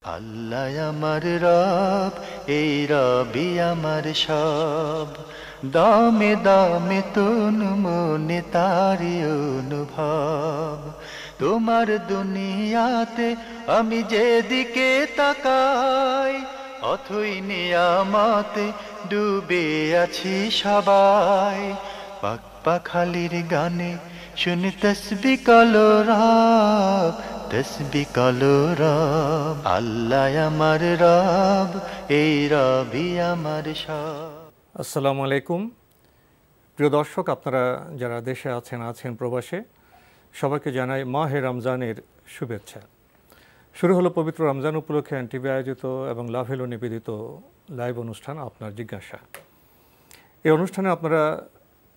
আল্লাহ আমার রব, এই রবি আমার সব, দামে দামে তন মনে তারি অনুভব। তোমার দুনিয়াতে আমি যেদিকে তাকাই, অথই নিয়ামতে ডুবে আছি সবাই। পাক পাখালির গানে শুনি তসবি কালো রব, তসবি কালো রব। আল্লাহ আমার রব, এই রবি আমার সব। আসসালামু আলাইকুম প্রিয় দর্শক, আপনারা যারা দেশে আছেন প্রবাসে, সবাইকে জানাই মাহে রমজানের শুভেচ্ছা। শুরু হলো পবিত্র রমজান উপলক্ষে এনটিভি আয়োজিত এবং লাভেলো নিবেদিত লাইভ অনুষ্ঠান আপনার জিজ্ঞাসা। এই অনুষ্ঠানে আপনারা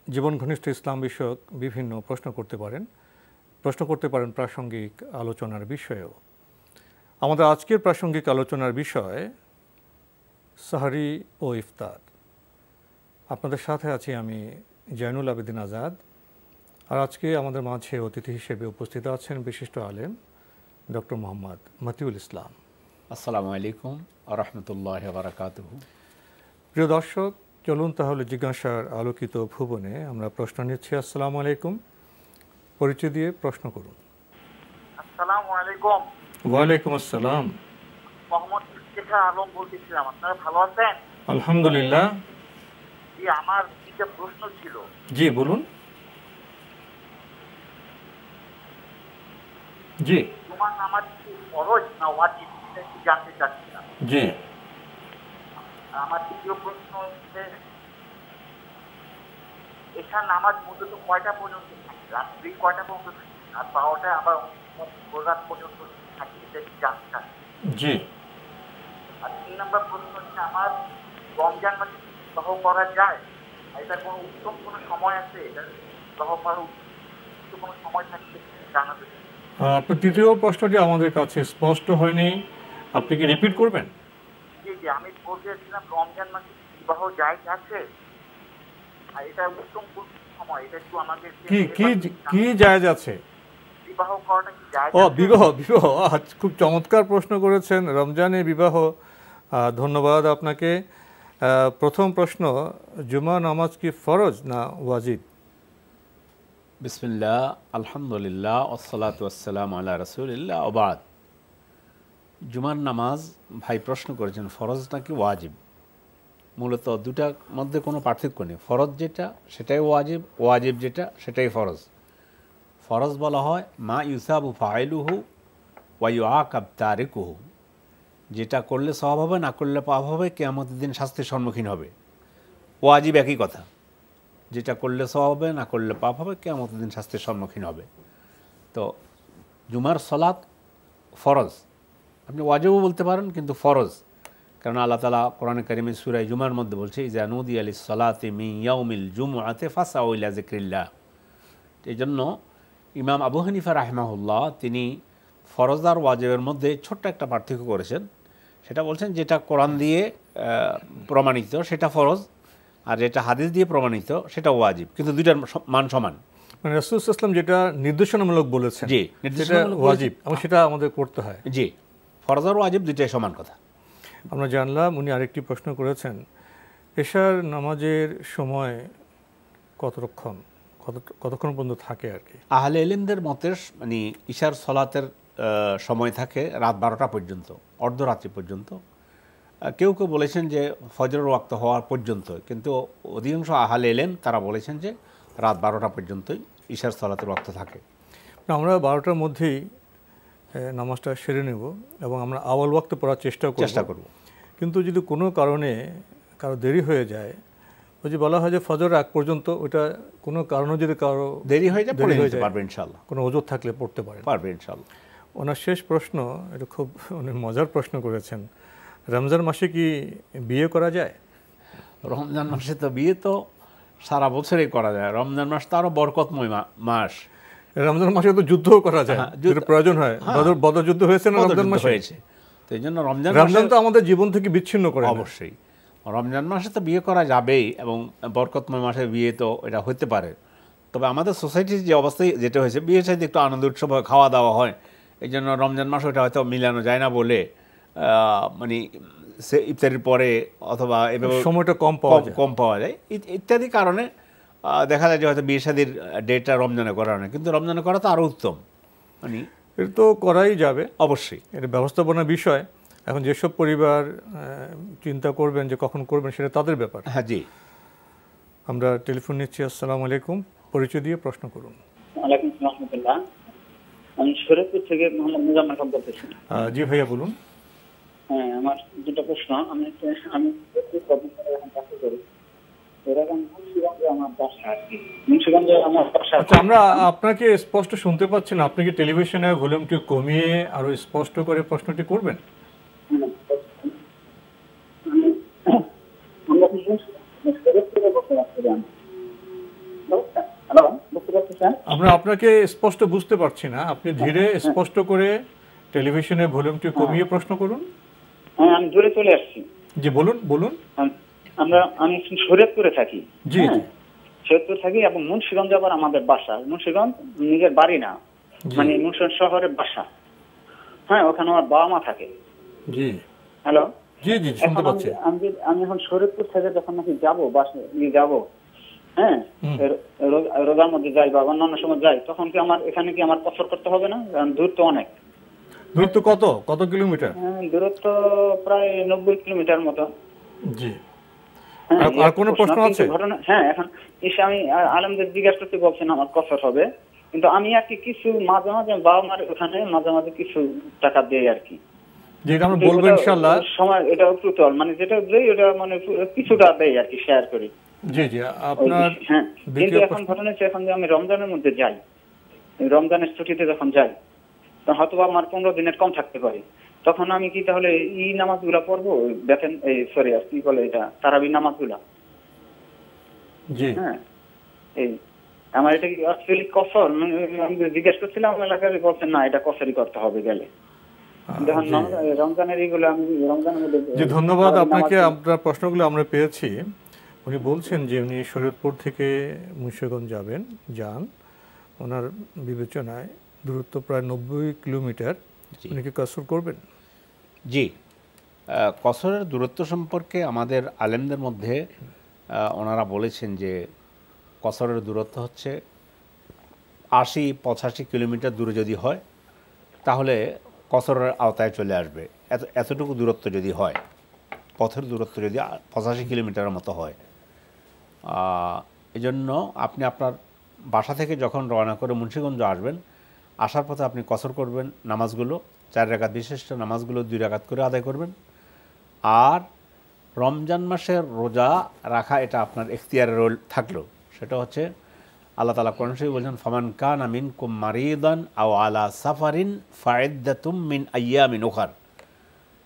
জীবন ঘনিষ্ঠ ইসলাম বিষয়ক বিভিন্ন প্রশ্ন করতে পারেন প্রাসঙ্গিক আলোচনার বিষয়েও। আমাদের আজকের প্রাসঙ্গিক আলোচনার বিষয় সাহরি ও ইফতার। আপনাদের সাথে আছি আমি জয়নুল আবেদিন আজাদ। আর আজকে আমাদের মাঝে অতিথি হিসেবে উপস্থিত আছেন বিশিষ্ট আলেম ডক্টর মোহাম্মদ মতিউল ইসলাম। আসসালামু আলাইকুম ওয়া রাহমাতুল্লাহি ওয়া বারাকাতুহু। প্রিয় দর্শক, চলুন তাহলে জিজ্ঞাসার আলোকিত ভুবনে আমরা প্রশ্ন নিচ্ছি। আসসালামু আলাইকুম, পরিচয় দিয়ে প্রশ্ন করুন। আসসালামু আলাইকুম। ওয়ালাইকুম আসসালাম। মোহাম্মদ ইফতেখার আলম বলতেছিলাম, আপনারা ভালো আছেন? আলহামদুলিল্লাহ। জি, আমার একটা প্রশ্ন ছিল। জি বলুন। জি, জুমার নামাজ কি ফরজ না ওয়াজিব, এটা একটু জানতে চাচ্ছিলাম। জি। আমার দ্বিতীয় প্রশ্ন হচ্ছে, এশার নামাজ মূলত কয়টা পর্যন্ত থাকে? রাত্রি কয়টা পর্যন্ত থাকে? আর 12টায় আবার রাত পর্যন্ত থাকে, এটা একটু জানতে চাচ্ছি। জি। আর 3 নম্বর প্রশ্ন হচ্ছে, আমার রমজান মাসে বিবাহ করা যায়? এটা কোনো উত্তম কোনো সময় আছে? এটা বিবাহ করার উত্তম কোনো সময় থাকলে জানাতে চাই। আপনার তৃতীয় প্রশ্নটি আমাদের কাছে স্পষ্ট হয়নি, আপনি কি রিপিট করবেন? জি জি, আমি বলতে চাচ্ছিলাম রমজান মাসে বিবাহ জায়েজ আছে, আর এটা উত্তম কোন সময়, এটা একটু আমাদের কি জায়েজ আছে? বিবাহ করাটা কি জায়েজ? বিবাহ। খুব চমৎকার প্রশ্ন করেছেন, রমজানে বিবাহ। ধন্যবাদ আপনাকে। প্রথম প্রশ্ন, জুমা নামাজ কি ফরজ না ওয়াজিব? বিসমিল্লাহ, আলহামদুলিল্লাহ, ওয়াসসালাতু ওয়াসসালামু আলা রাসূলিল্লাহ, ওয়া বাদ। জুমার নামাজ ভাই প্রশ্ন করেছেন ফরজ নাকি ওয়াজিব। মূলত দুটার মধ্যে কোনো পার্থক্য নেই। ফরজ যেটা সেটাই ওয়াজিব, ওয়াজিব যেটা সেটাই ফরজ। ফরজ বলা হয় মা ইউসাবু ফাইলুহু ওয়া ইউআকাব তারিকুহু, যেটা করলে সওয়াব হবে, না করলে পাপ হবে, কিয়ামতের দিন শাস্তির সম্মুখীন হবে। ওয়াজিব একই কথা, যেটা করলে সওয়াব হবে, না করলে পাপ হবে, কিয়ামতের দিন শাস্তির সম্মুখীন হবে। তো জুমার সালাত ফরজ, আপনি ওয়াজিবও বলতে পারেন, কিন্তু ফরজ। কারণ আল্লাহ তাআলা কোরআনে কারিমে সূরা জুমার মধ্যে বলছে, ইযা নুদিয়া লিস-সালাতি মিন ইয়াউমিল জুমআতি ফাসআউ ইলা যিকরিল্লাহ। এই জন্য ইমাম আবু হানিফা রাহিমাহুল্লাহ তিনি ফরজ আর ওয়াজিবের মধ্যে ছোট্ট একটা পার্থক্য করেছেন। সেটা বলছেন, যেটা কোরআন দিয়ে প্রমাণিত সেটা ফরজ, আর যেটা হাদিস দিয়ে প্রমাণিত সেটা ওয়াজিব, কিন্তু দুইটার মান সমান। মানে রাসূল সাল্লাল্লাহু আলাইহি ওয়াসাল্লাম যেটা নির্দেশনামূলক বলেছেন, জি, নির্দেশনামূলক ওয়াজিব, এবং সেটা আমাদের করতে হয়। জি, ফরজ আর ওয়াজিব দুইটাই সমান কথা। আমরা জানলাম। উনি আরেকটি প্রশ্ন করেছেন, এশার নামাজের সময় কতক্ষণ পর্যন্ত থাকে আর কি? আহলে ইলমদের মতে মানে ইশার সলাতের সময় থাকে রাত 12টা পর্যন্ত, অর্ধরাত্রি পর্যন্ত। কেউ কেউ বলেছেন যে ফজরের ওয়াক্ত হওয়ার পর্যন্ত, কিন্তু অধিকাংশ আহলে ইলম তারা বলেছেন যে রাত 12টা পর্যন্তই ইশার সলাতের ওয়াক্ত থাকে। আমরা 12টার মধ্যেই নামাজটা সেরে নেব এবং আমরা আওয়াল ওয়াক্ত পড়ার চেষ্টা করব। কিন্তু যদি কোনো কারণে কারো দেরি হয়ে যায়, ওই যে বলা হয় যে ফজর আগ পর্যন্ত, ওটা কোনো কারণে যদি কারো দেরি হয়ে যায় পারবে ইনশাআল্লাহ, কোনো ওজর থাকলে পড়তে পারবে ইনশাআল্লাহ। ওনার শেষ প্রশ্ন, এটা খুব মজার প্রশ্ন করেছেন, রমজান মাসে কি বিয়ে করা যায়? রমজান মাসে তো বিয়ে তো সারা বছরই করা যায়। রমজান মাস তো আরও বরকতময় মাস। রমজান মাসে তো যুদ্ধও করা যায়, যদি প্রয়োজন হয়। বদর যুদ্ধ হয়েছে না রমজান মাসে? হয়েছে। তো এই জন্য রমজান তো আমাদের জীবন থেকে বিচ্ছিন্ন করে। অবশ্যই রমজান মাসে তো বিয়ে করা যাবেই, এবং বরকতময় মাসে বিয়ে তো এটা হতে পারে। তবে আমাদের সোসাইটির যে অবস্থায় যেটা হয়েছে, বিয়ের সাথে একটু আনন্দ উৎসব হয়, খাওয়া দাওয়া হয়, এই জন্য রমজান মাসে ওটা হয়তো মিলানো যায় না বলে মানে ইফতারির পরে অথবা এভাবে সময়টা কম পাওয়া যায় ইত্যাদি কারণে দেখা যায় যে হয়তো বিয়ে শাদীর ডেটটা রমজানে করা না, কিন্তু রমজানে করা তো আরও উত্তম। মানে এটা তো করাই যাবে অবশ্যই, এটা ব্যবস্থাপনার বিষয়। এখন যেসব পরিবার চিন্তা করবেন যে কখন করবেন সেটা তাদের ব্যাপার। হ্যাঁ জি, আমরা টেলিফোন নিচ্ছি। আসসালামু আলাইকুম, পরিচয় দিয়ে প্রশ্ন করুন। ওয়ালাইকুম আসসালাম ওয়া রাহমাতুল্লাহ। আমি শরীয়তপুর থেকে মোহাম্মদ মুজাম্মেল খান বলতেছি। জি ভাইয়া বলুন। হ্যাঁ, আমার দুটো প্রশ্ন। আমি এখন চাকরি করি, এরকম মুন্সিগঞ্জে আমার বাসা আর কি। মুন্সিগঞ্জে আমার বাসা। আচ্ছা, আমরা আপনাকে স্পষ্ট শুনতে পাচ্ছি না, আপনি কি টেলিভিশনে ভলিউমটি কমিয়ে আরো স্পষ্ট করে প্রশ্নটি করবেন? আমরা আপনাকে স্পষ্ট বুঝতে পারছি না, আপনি ধীরে স্পষ্ট করে টেলিভিশনের ভলিউমটি কমিয়ে প্রশ্ন করুন। হ্যাঁ, আমি দূরে চলে আসছি। জি বলুন বলুন। আমি শরীয়তপুরে থাকি। জি জি, শরীয়তপুর থাকি এবং মুন্সিগঞ্জ আবার আমাদের বাসা। মুন্সিগঞ্জ নিজের বাড়ি না, মানে মুন্সিগঞ্জ শহরের বাসা। হ্যাঁ, ওখানে আমার বাবা মা থাকে। জি হ্যালো, জি জি শুনতে পাচ্ছি। আমি এখন শরীয়তপুর থেকে যখন নাকি যাবো বাসে যাবো, হ্যাঁ, রোজার মধ্যে যাই বা অন্যান্য সময় যাই, তখন কি আমার এখানে কি আমার কসর করতে হবে না? দূর তো অনেক। দূরত্ব কত কিলোমিটার? দূরত্ব প্রায় 90 কিলোমিটার মতো। জি, আর কোনো প্রশ্ন আছে? হ্যাঁ, এখন এসে আমি আলেমদের জিজ্ঞাসা করতে বলছেন আমার কসর হবে, কিন্তু আমি আর কি কিছু মাঝে মাঝে বাবা মার ওখানে মাঝে মাঝে কিছু টাকা দেই আর কি, যেটা আমরা বলবো ইনশাআল্লাহ সময়। এটা প্রচল, মানে যেটা দেই ওটা মানে কিছুটা দেই আর কি, শেয়ার করি। জি জি, আপনার হ্যাঁ, কিন্তু এখন ঘটনা হচ্ছে এখন যে আমি রমজানের মধ্যে যাই, রমজানের ছুটিতে যখন যাই, তখন হয়তো আমার 15 দিনের কম থাকতে পারে। তখন আমি কি তাহলে এই নামাজগুলা পড়বো? দেখেন, এই সরি আর কি বলে এটা, তারাবি নামাজগুলা। জি হ্যাঁ, এই আমার এটা কি অ্যাকচুয়ালি কসর? আমি জিজ্ঞেস করছিলাম এলাকায়, বলছেন না এটা কসরই করতে হবে গেলে। দেখুন রমজানের এইগুলো আমি রমজানের মধ্যে। জি ধন্যবাদ আপনাকে, আপনার প্রশ্নগুলো আমরা পেয়েছি। উনি বলছেন যে উনি শরীয়তপুর থেকে মুন্সিগঞ্জ যান, ওনার বিবেচনায় দূরত্ব প্রায় 90 কিলোমিটার। উনি কি কসর করবেন? জি, কসরের দূরত্ব সম্পর্কে আমাদের আলেমদের মধ্যে ওনারা বলেছেন যে কসরের দূরত্ব হচ্ছে 80-85 কিলোমিটার দূরে যদি হয় তাহলে কসরের আওতায় চলে আসবে। এতটুকু দূরত্ব যদি হয়, পথের দূরত্ব যদি 85 কিলোমিটারের মতো হয়, এজন্য আপনি আপনার বাসা থেকে যখন রওনা করে মুন্সিগঞ্জ আসবেন, আসার পথে আপনি কসর করবেন নামাজগুলো, 4 রাকাত বিশিষ্ট নামাজগুলো 2 রাকাত করে আদায় করবেন। আর রমজান মাসের রোজা রাখা এটা আপনার এখতিয়ারের রোল থাকলো, সেটা হচ্ছে আল্লাহ তাআলা কোরআন শরীফে বলেছেন, ফামান কানা মিনকুম মারিদান আও আলা সাফারিন ফাইদ্দাতুম মিন আইয়ামিন উখার।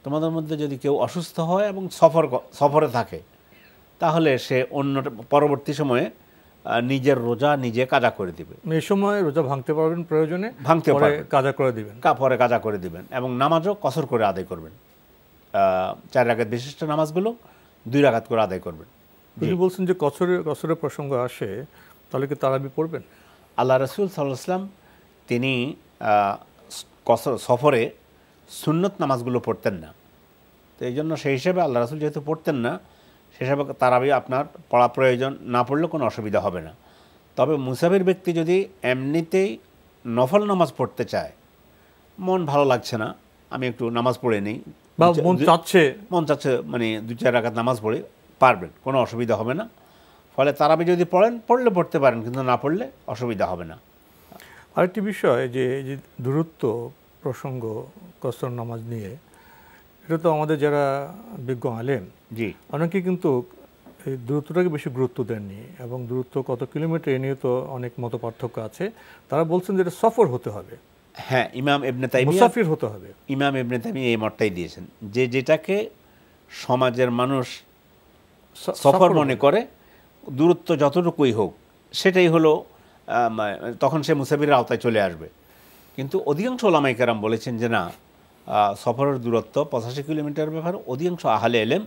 তোমাদের মধ্যে যদি কেউ অসুস্থ হয় এবং সফরে থাকে, তাহলে সে অন্য পরবর্তী সময়ে নিজের রোজা নিজে কাজা করে দিবে। এই সময় রোজা ভাঙতে পারবেন, প্রয়োজনে ভাঙতে পারবেন, কাজা করে দিবেন, পরে কাজা করে দিবেন, এবং নামাজও কসর করে আদায় করবেন। 4 রাকাত বিশিষ্ট নামাজগুলো 2 রাকাত করে আদায় করবেন। তিনি বলছেন যে কসরের প্রসঙ্গ আসে, তাহলে কি তারাবি পড়বেন? আল্লাহ রাসূল সাল্লাল্লাহু আলাইহি ওয়াসাল্লাম তিনি সফরে সুন্নত নামাজগুলো পড়তেন না, তো এই জন্য সেই হিসেবে আল্লাহ রাসূল যেহেতু পড়তেন না, সে হিসাবে তারাবি আপনার পড়া প্রয়োজন না পড়লে কোনো অসুবিধা হবে না। তবে মুসাফির ব্যক্তি যদি এমনিতেই নফল নামাজ পড়তে চায়, মন ভালো লাগছে না, আমি একটু নামাজ পড়ে নিই, বা মন চাচ্ছে মানে 2-4 রাকাত নামাজ পড়ে, পারবেন, কোনো অসুবিধা হবে না। ফলে তারাবি যদি পড়লে পড়তে পারেন, কিন্তু না পড়লে অসুবিধা হবে না। আরেকটি বিষয় যে দূরত্ব প্রসঙ্গ কসর নামাজ নিয়ে, এটা তো আমাদের যারা বিজ্ঞ আলেম, জি, অনেকে কিন্তু এই দূরত্বটাকে বেশি গুরুত্ব দেননি, এবং দূরত্ব কত কিলোমিটার এ নিয়ে তো অনেক মত পার্থক্য আছে। তারা বলছেন যে এটা সফর হতে হবে। হ্যাঁ, ইমাম ইবনে তাইমিয়া মুসাফির হতে হবে। ইমাম ইবনে তাইমিয়া এই মতটাই দিয়েছেন যে যেটাকে সমাজের মানুষ সফর মনে করে, দূরত্ব যতটুকুই হোক সেটাই হলো, তখন সে মুসাফিরের আওতায় চলে আসবে। কিন্তু অধিকাংশ ওলামায়ে কেরাম বলেছেন যে না, সফরের দূরত্ব 85 কিলোমিটার ব্যাপারে অধিকাংশ আহলে ইলম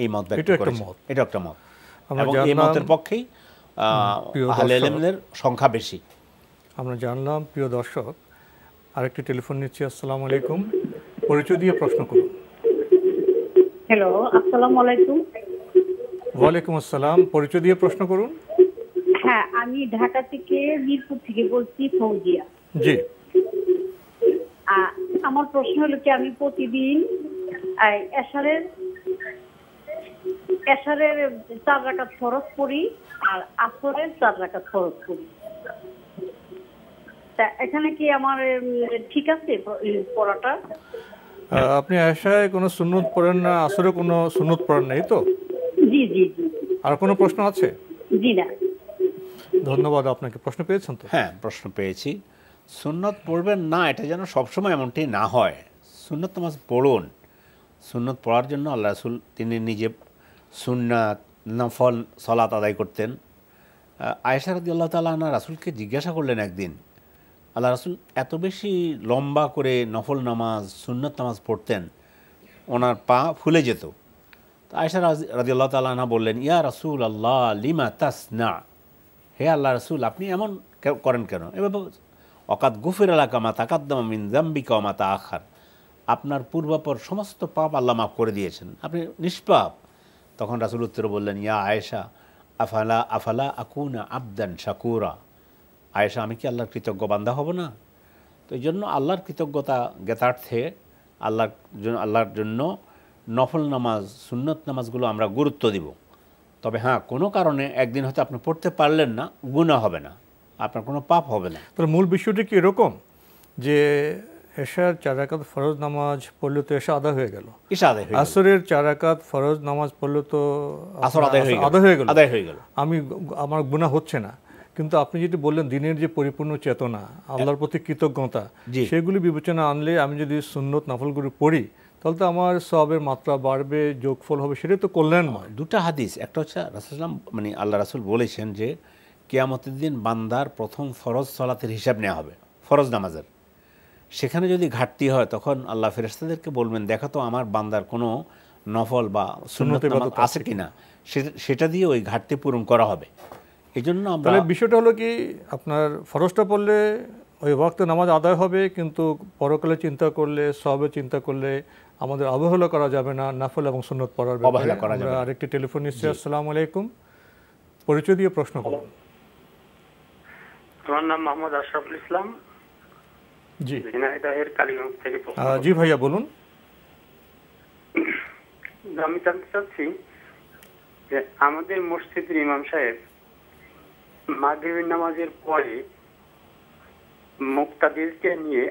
এই মত ব্যক্ত করেছেন। এটা একটা মত, এবং এই মতের পক্ষেই আহলে ইলমদের সংখ্যা বেশি। আমরা জানলাম। প্রিয় দর্শক, আরেকটি টেলিফোন নিচ্ছি। আসসালামু আলাইকুম, পরিচয় দিয়ে প্রশ্ন করুন। হ্যালো, আসসালামু আলাইকুম। ওয়ালাইকুম আসসালাম, পরিচয় দিয়ে প্রশ্ন করুন। হ্যাঁ, আমি ঢাকা থেকে মিরপুর থেকে বলছি, ফৌজিয়া। জি। আমার প্রশ্ন হলো কি, আমি প্রতিদিন এশারের 4 রাকাত ফরজ পড়ি আর আসরের 4 রাকাত ফরজ পড়ি। তা এখানে কি আমার ঠিক আছে পড়াটা? আপনি আয়েশায় কোনো সুন্নত পড়েন না, আসরে কোনো সুন্নত পড়েন নাই তো? জি জি জি। আর কোনো প্রশ্ন আছে? জি না। ধন্যবাদ আপনাকে। প্রশ্ন পেয়েছেন তো? হ্যাঁ, প্রশ্ন পেয়েছি। সুন্নত পড়বেন না এটা যেন সবসময় এমনটি না হয়। সুন্নত নামাজ পড়ুন। সুন্নত পড়ার জন্য আল্লাহ রাসূল তিনি নিজে সুন্নাত নফল সালাত আদায় করতেন। আয়েশা রাদিয়াল্লাহু তাআলা আনহা রাসূলকে জিজ্ঞাসা করলেন একদিন, আল্লাহ রাসূল এত বেশি লম্বা করে নফল নামাজ সুন্নত নামাজ পড়তেন, ওনার পা ফুলে যেত। তো আয়েশা রাদিয়াল্লাহু তাআলা আনহা বললেন, ইয়া রাসূলাল্লাহ লিমা তাসনা, হে আল্লাহ রাসূল আপনি এমন করেন কেন? এভাবে অকাদ গুফিরা লাকা মা তাকাদ্দামা মিন যামবিকা ওয়া মা তাআখার, আপনার পূর্বাপর সমস্ত পাপ আল্লাহ মাফ করে দিয়েছেন, আপনি নিষ্পাপ। তখন রাসূল উত্তরে বললেন, ইয়া আয়েশা আফালা আকুনা আবদান শাকুরা, আয়েশা আমি কি আল্লাহর কৃতজ্ঞ বান্দা হব না? তো এই জন্য আল্লাহর কৃতজ্ঞতা জ্ঞাতার্থে আল্লাহর জন্য নফল নামাজ সুন্নত নামাজগুলো আমরা গুরুত্ব দিব। তবে হ্যাঁ, কোনো কারণে একদিন হয়তো আপনি পড়তে পারলেন না, গুনাহ হবে না, আপনার কোনো পাপ হবে না। তাহলে মূল বিষয়টি কি এরকম যে এশার 4 রাকাত ফরজ নামাজ পড়লে তো এশা আদা হয়ে গেল, আসরের 4 রাকাত ফরজ নামাজ পড়লে তো আসর আদায় হয়ে গেল, আমার গুনাহ হচ্ছে না। কিন্তু আপনি যেটি বললেন দিনের যে পরিপূর্ণ চেতনা, আল্লাহর প্রতি কৃতজ্ঞতা, সেগুলি বিবেচনা আনলে আমি যদি সুন্নত নফলগুলো পড়ি তাহলে তো আমার সওয়াবের মাত্রা বাড়বে, যোগফল হবে, সেটাই তো কল্যাণময়। দুটা হাদিস, একটা হচ্ছে রাসূলুল্লাহ মানে আল্লাহ রাসূল বলেছেন যে কিয়ামতের দিন বান্দার প্রথম ফরজ সালাতের হিসাব নেওয়া হবে, ফরজ নামাজের। সেখানে যদি ঘাটতি হয় তখন আল্লাহ ফেরেশতাদেরকে বলবেন, দেখো তো আমার বান্দার কোনো নফল বা সুন্নত নামাজ আছে কিনা, সেটা দিয়ে ওই ঘাটতি পূরণ করা হবে। এই জন্য আমরা বিষয়টা হলো কি, আপনার ফরজটা পড়লে ওই ওয়াক্তে নামাজ আদায় হবে, কিন্তু পরকালে চিন্তা করলে, সওয়াবে চিন্তা করলে আমাদের অবহেলা করা যাবে না নফল এবং সুন্নত পড়ার ব্যাপারে। আমরা আরেকটি টেলিফোন নিচ্ছি। আসসালামু আলাইকুম, পরিচয় দিয়ে প্রশ্ন করুন। আমার নাম মোহাম্মদ আশরাফুল ইসলাম। জি, ঝিনাইদহের কালীগঞ্জ থেকে। জি ভাইয়া বলুন। আমি জানতে চাচ্ছি যে আমাদের মসজিদের ইমাম সাহেব মাগরিবের নামাজের পরে মুক্তাদিরকে নিয়ে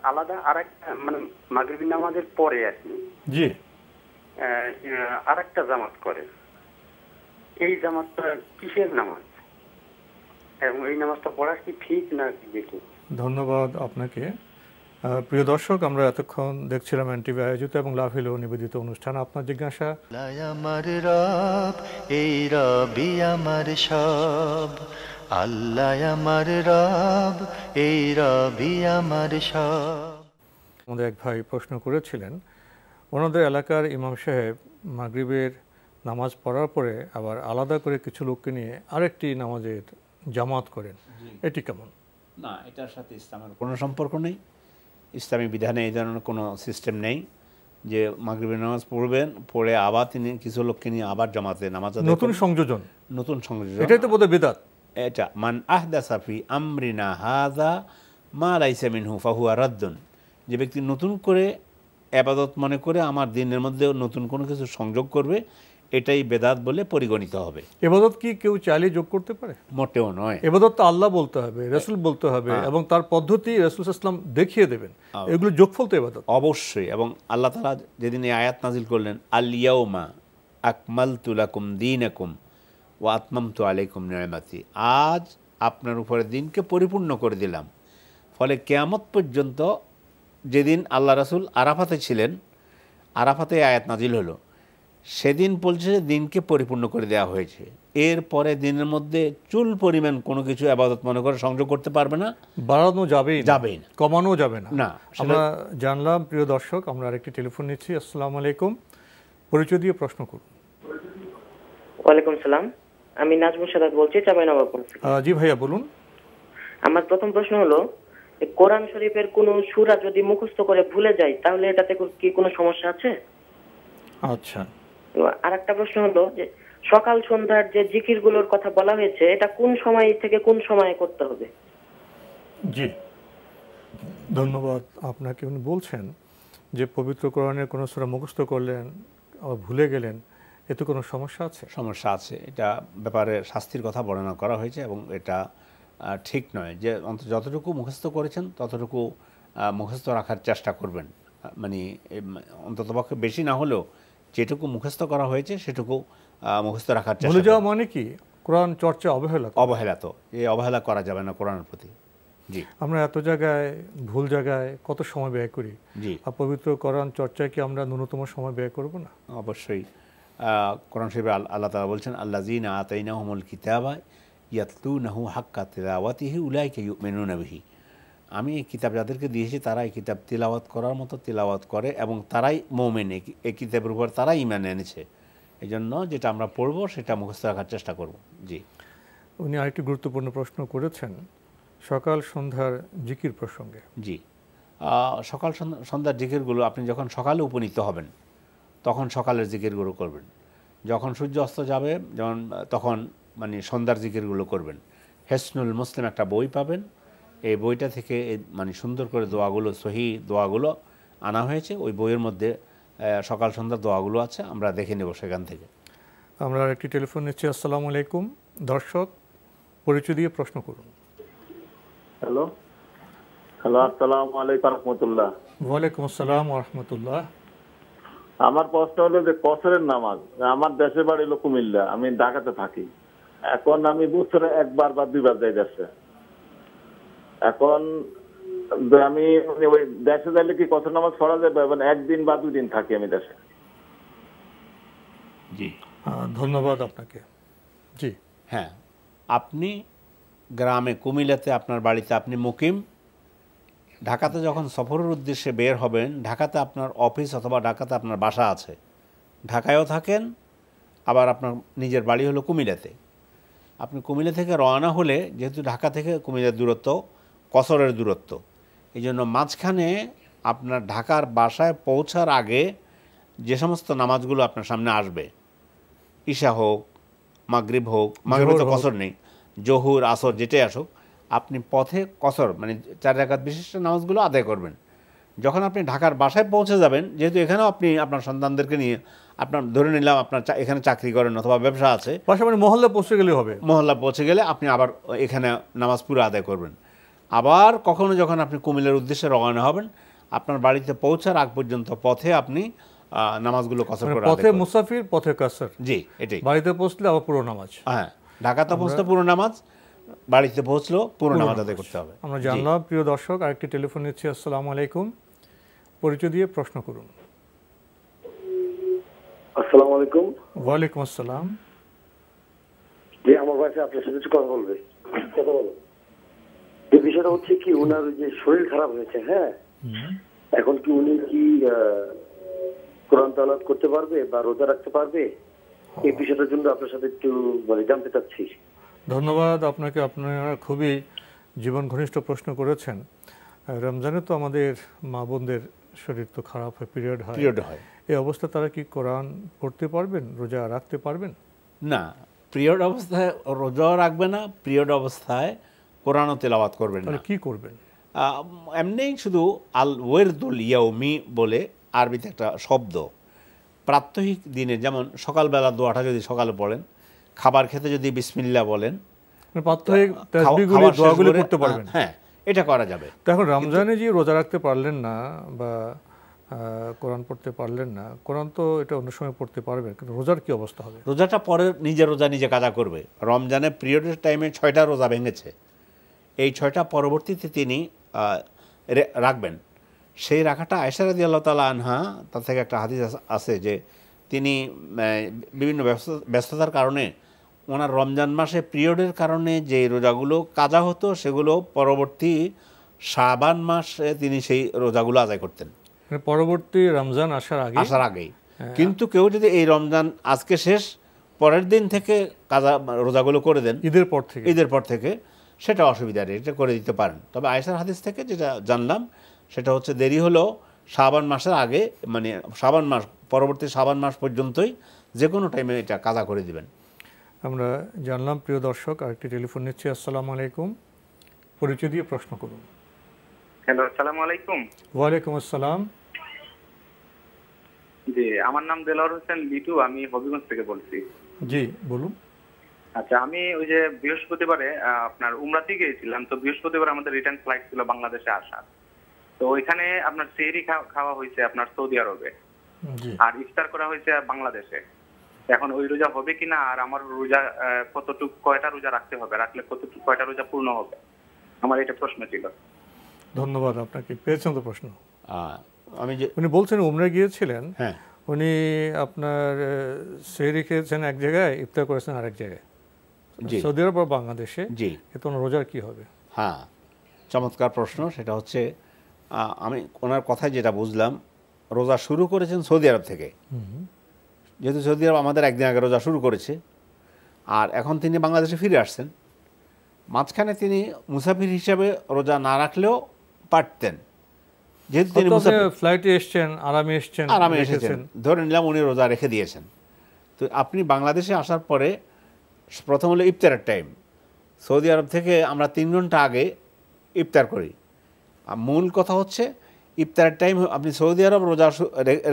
আলাদা আরেকটা, মানে মাগরিবের নামাজের পরে আর কি, জি, আরেকটা জামাত করে। এই জামাতটা কিসের নামাজ এবং এই নামাজটা পড়া কি ঠিক না কি? ধন্যবাদ আপনাকে। প্রিয় দর্শক, আমরা এতক্ষণ দেখছিলাম এনটিভি আয়োজিত এবং লাভিল নিবেদিত অনুষ্ঠান। আপনার জিজ্ঞাসা, আমার রব, এই রবি আমার সব, আল্লাহ আমার রব, এই রবি আমার সব। আমাদের এক ভাই প্রশ্ন করেছিলেন, ওনাদের এলাকার ইমাম সাহেব মাগরিবের নামাজ পড়ার পরে আবার আলাদা করে কিছু লোককে নিয়ে আরেকটি নামাজের জামাত করেন, এটি কেমন? না, এটার সাথে ইসলামের কোনো সম্পর্ক নেই। ইসলামী বিধানে এই ধরনের কোনো সিস্টেম নেই যে মাগরিবের নামাজ পড়বেন, পড়ে আবার তিনি কিছু লোককে নিয়ে আবার জামাতে নামাজ আদায়, নতুন সংযোজন, এটাই তো বোধহয় বিদআত। এটা মান আহদাসা ফি আমরিনা হাযা মা লাইসা মিনহু ফাহুয়া রাদ্দুন, যে ব্যক্তি নতুন করে ইবাদত মনে করে আমার দিনের মধ্যে নতুন কোনো কিছু সংযোগ করবে, এটাই বেদাত বলে পরিগণিত হবে। ইবাদত কি কেউ চাইলে যোগ করতে পারে? মোটেও নয়। ইবাদত তো আল্লাহ বলতে হবে, রাসূল বলতে হবে, এবং তার পদ্ধতি রাসূল সাল্লাল্লাহু আলাইহি ওয়াসাল্লাম দেখিয়ে দেবেন। এগুলো যোগফল তো ইবাদত অবশ্যই। এবং আল্লাহ তাআলা যেদিন এই আয়াত নাজিল করলেন, আল ইয়াউমা আকমালতু লাকুম দীনাকুম ওয়া আতমামতু আলাইকুম নি'মাতি, আজ আপনার উপরে দিনকে পরিপূর্ণ করে দিলাম। ফলে কিয়ামত পর্যন্ত, যেদিন আল্লাহ রাসূল আরাফাতে ছিলেন, আরাফাতে আয়াত নাজিল হলো, সেদিন বলছে দিনকে পরিপূর্ণ করে দেওয়া হয়েছে। এরপরে দিনের মধ্যে চুল পরিমাণ কোনো কিছু ইবাদত মনে করে সংযোগ করতে পারবে না, বাড়ানো যাবেই না, কমানো যাবে না। না, আমরা জানলাম। প্রিয় দর্শক, আমরা আরেকটি টেলিফোন নিচ্ছি। আসসালামু আলাইকুম, পরিচয় দিয়ে প্রশ্ন করুন। ওয়ালাইকুম সালাম, আমি নাজমুল সাদাত বলছি, চাঁপাইনবাবগঞ্জ থেকে। জি ভাইয়া বলুন। আমার প্রথম প্রশ্ন হলো, কোরআন শরীফের কোনো সূরা যদি মুখস্থ করে ভুলে যায় তাহলে এটাতে কি কোনো সমস্যা আছে? আচ্ছা, আর একটা প্রশ্ন হলো যে সকাল সন্ধ্যার যে জিকিরগুলোর কথা বলা হয়েছে এটা কোন সময় থেকে কোন সময়ে করতে হবে? জি ধন্যবাদ আপনাকে। উনি বলছেন যে পবিত্র কোরআনের কোনো সূরা মুখস্থ করলেন আবার ভুলে গেলেন, এতে কোনো সমস্যা আছে? সমস্যা আছে, এটা ব্যাপারে শাস্তির কথা বর্ণনা করা হয়েছে এবং এটা ঠিক নয়। যে যতটুকু মুখস্থ করেছেন ততটুকু মুখস্থ রাখার চেষ্টা করবেন, মানে অন্ততপক্ষে বেশি না হলেও যেটুকু মুখস্থ করা হয়েছে সেটুকু মুখস্থ রাখার চেষ্টা। ভুলে যাওয়া মানে কি? কোরআন চর্চা অবহেলা তো এই অবহেলা করা যাবে না কোরআনের প্রতি। জি, আমরা এত জায়গায় ভুল জায়গায় কত সময় ব্যয় করি, জি। আর পবিত্র কোরআন চর্চায় কি আমরা ন্যূনতম সময় ব্যয় করব না? অবশ্যই। কোরআন শরীফে আল্লাহ তাআলা বলছেন, আল্লাযীনা আতাইনাহুমুল কিতাবা ইয়াতলুনাহু হাক্কা তিলাওয়াতিহি উলাইকা ইউমিনুনা বিহি। আমি এই কিতাব যাদেরকে দিয়েছি তারা এই কিতাব তিলাওয়াত করার মতো তিলাওয়াত করে এবং তারাই মুমিন, এই কিতাবের উপর তারাই ঈমান এনেছে। এই জন্য যেটা আমরা পড়বো সেটা মুখস্থ রাখার চেষ্টা করব। জি। উনি আরেকটি গুরুত্বপূর্ণ প্রশ্ন করেছেন সকাল সন্ধ্যার জিকির প্রসঙ্গে। জি, সকাল সন্ধ্যার জিকিরগুলো আপনি যখন সকালে উপনীত হবেন তখন সকালের জিকিরগুলো করবেন। যখন সূর্য অস্ত যাবে যেমন তখন মানে সন্ধ্যার জিকিরগুলো করবেন। হেসনুল মুসলিম একটা বই পাবেন, এই বইটা থেকে মানে সুন্দর করে দোয়াগুলো, সহি দোয়াগুলো আনা হয়েছে। ওই বইয়ের মধ্যে সকাল সন্ধ্যার দোয়াগুলো আছে, আমরা দেখে নেব সেখান থেকে। আমরা একটি টেলিফোন নিচ্ছি। আসসালামু আলাইকুম। দর্শক, পরিচয় দিয়ে প্রশ্ন করুন। হ্যালো, আসসালামু আলাইকুম রহমতুল্লাহ। ওয়ালাইকুম আসসালাম ওয়া রাহমাতুল্লাহ। আমার প্রশ্ন হলো যে কসরের নামাজ, আমার দেশের বাড়ি হলো কুমিল্লা, আমি ঢাকাতে থাকি। এখন আমি বছরে একবার বা দুইবার যাই দেশে। এখন আমি ওই দেশে যাইলে কি কসর নামাজ পড়া যাবে? মানে একদিন বা দুদিন থাকি আমি দেশে। জি, ধন্যবাদ আপনাকে। জি, হ্যাঁ, আপনি গ্রামে কুমিল্লাতে আপনার বাড়িতে আপনি মুকিম, ঢাকাতে যখন সফরের উদ্দেশ্যে বের হবেন, ঢাকাতে আপনার অফিস অথবা ঢাকাতে আপনার বাসা আছে, ঢাকায়ও থাকেন, আবার আপনার নিজের বাড়ি হলো কুমিল্লাতে। আপনি কুমিল্লা থেকে রওনা হলে, যেহেতু ঢাকা থেকে কুমিল্লার দূরত্ব কসরের দূরত্ব, এই জন্য মাঝখানে আপনার ঢাকার বাসায় পৌঁছার আগে যে সমস্ত নামাজগুলো আপনার সামনে আসবে, ঈশা হোক, মাগরিব হোক, মাগরিবে তো কসর নেই, জহুর আসর যেটাই আসুক, আপনি পথে কসর মানে 4 রাকাত বিশিষ্ট নামাজগুলো আদায় করবেন। যখন আপনি ঢাকার বাসায় পৌঁছে যাবেন, যেহেতু এখানেও আপনি আপনার সন্তানদেরকে নিয়ে, আপনার ধরে নিলাম আপনার এখানে চাকরি করেন অথবা ব্যবসা আছে, পাশাপাশি মহল্লা পৌঁছে গেলে হবে, মহল্লা পৌঁছে গেলে আপনি আবার এখানে নামাজ পুরো আদায় করবেন। আবার কখনো যখন আপনি কুমিল্লার উদ্দেশ্যে রওনা হবেন, আপনার বাড়িতে পৌঁছার আগ পর্যন্ত পথে আপনি নামাজগুলো কসর করে পথে মুসাফির, পথে কাসর। জি, এটাই। বাড়িতে পৌঁছলে আবার পুরো নামাজ। হ্যাঁ, ঢাকাতে পৌঁছলে পুরো নামাজ, বাড়িতে পৌঁছলেও পুরো নামাজ আদায় করতে হবে। আমরা জানলাম। প্রিয় দর্শক, আরেকটি টেলিফোন নিচ্ছি। আসসালামু আলাইকুম। পরিচয় দিয়ে প্রশ্ন করুন। আসসালামু আলাইকুম। ওয়ালাইকুম আসসালাম। জি, আমার ভাইসা আপনার সাথে একটু কথা বলবে। কথা বলো। এই বিষয়টা হচ্ছে কি, ওনার যে শরীর খারাপ হয়েছে, হ্যাঁ, এখন কি উনি কি কোরআন তেলাওয়াত করতে পারবে বা রোজা রাখতে পারবে? এই বিষয়টার জন্য আপনার সাথে একটু মানে জানতে চাচ্ছি। ধন্যবাদ আপনাকে। আপনারা খুবই জীবন ঘনিষ্ঠ প্রশ্ন করেছেন। রমজানে তো আমাদের মা বোনদের শরীর তো খারাপ হয়, পিরিয়ড হয়। এই অবস্থা তারা কি কোরআন পড়তে পারবেন, রোজা রাখতে পারবেন? না, পিরিয়ড অবস্থায় রোজাও রাখবে না, পিরিয়ড অবস্থায় কোরআনও তেলাওয়াত করবেন না। কি করবেন? এমনি শুধু আল ওয়েরদুল ইয়াউমি বলে আরবিতে একটা শব্দ, প্রাত্যহিক দিনে যেমন সকালবেলা দোয়াটা যদি সকালে পড়েন, খাবার খেতে যদি বিসমিল্লাহ বলেন, প্রাত্যহিক তাসবিহগুলো, দোয়াগুলো পড়তে পারবেন। হ্যাঁ, এটা করা যাবে। তো এখন রমজানে যে রোজা রাখতে পারলেন না বা কোরআন পড়তে পারলেন না, কোরআন তো এটা অন্য সময় পড়তে পারবেন, কিন্তু রোজার কি অবস্থা হবে? রোজাটা পরে নিজের রোজা নিজে কাজা করবে। রমজানে পিরিয়ডের টাইমে 6টা রোজা ভেঙেছে, এই 6টা পরবর্তীতে তিনি রাখবেন। সেই রাখাটা আয়েশা রাদিয়াল্লাহু তাআলা আনহা, তার থেকে একটা হাদিস আছে যে তিনি বিভিন্ন ব্যস্ততার কারণে ওনার রমজান মাসে পিরিয়ডের কারণে যে রোজাগুলো কাজা হতো সেগুলো পরবর্তী শাবান মাসে তিনি সেই রোজাগুলো আদায় করতেন, পরবর্তী রমজান আসার আগেই। কিন্তু কেউ যদি এই রমজান আজকে শেষ, পরের দিন থেকে কাজা রোজাগুলো করে দেন, ঈদের পর থেকে, সেটা অসুবিধা নেই, এটা করে দিতে পারেন। তবে আয়েশার হাদিস থেকে যেটা জানলাম সেটা হচ্ছে দেরি হলো শাবান মাসের আগে, মানে শাবান মাস পরবর্তী শাবান মাস পর্যন্তই যে কোনো টাইমে এটা কাজা করে দিবেন। আমরা জানলাম। প্রিয় দর্শক, আরেকটি টেলিফোন নিচ্ছি। আসসালামু আলাইকুম, পরিচয় দিয়ে প্রশ্ন করুন। হ্যালো, আসসালামু আলাইকুম। ওয়ালাইকুম আসসালাম। জি, আমার নাম দেলোয়ার হোসেন লিটু, আমি হবিগঞ্জ থেকে বলছি। জি বলুন। আচ্ছা, আমি ওই যে বৃহস্পতিবারে আপনার উমরাতে গিয়েছিলাম, তো বৃহস্পতিবার আমাদের রিটার্ন ফ্লাইট ছিল বাংলাদেশে আসার। তো ওইখানে আপনার সেহরি খাওয়া হয়েছে আপনার সৌদি আরবে, আর ইফতার করা হয়েছে বাংলাদেশে। এখন ওই রোজা হবে কিনা, আর আমার রোজা কতটুকু, কয়টা রোজা রাখতে হবে, রাখলে কতটুকু, কয়টা রোজা পূর্ণ হবে, আমার এটা প্রশ্ন ছিল। ধন্যবাদ আপনাকে। পেয়েছেন তো প্রশ্ন? আমি যে উনি বলছেন উমরা গিয়েছিলেন, হ্যাঁ, উনি আপনার সেহরি খেয়েছেন এক জায়গায়, ইফতার করেছেন আরেক জায়গায়, সৌদি আরব বা বাংলাদেশে। জি, এতে ওনার রোজার কি হবে? হ্যাঁ, চমৎকার প্রশ্ন। সেটা হচ্ছে আমি ওনার কথায় যেটা বুঝলাম, রোজা শুরু করেছেন সৌদি আরব থেকে, যেহেতু সৌদি আরব আমাদের একদিন আগে রোজা শুরু করেছে, আর এখন তিনি বাংলাদেশে ফিরে আসছেন। মাঝখানে তিনি মুসাফির হিসাবে রোজা না রাখলেও পারতেন, যেহেতু তিনি ফ্লাইটে এসছেন, আরামে এসেছেন, ধরে নিলাম উনি রোজা রেখে দিয়েছেন। তো আপনি বাংলাদেশে আসার পরে প্রথম হলো ইফতারের টাইম। সৌদি আরব থেকে আমরা 3 ঘন্টা আগে ইফতার করি। মূল কথা হচ্ছে ইফতারের টাইম, আপনি সৌদি আরব রোজা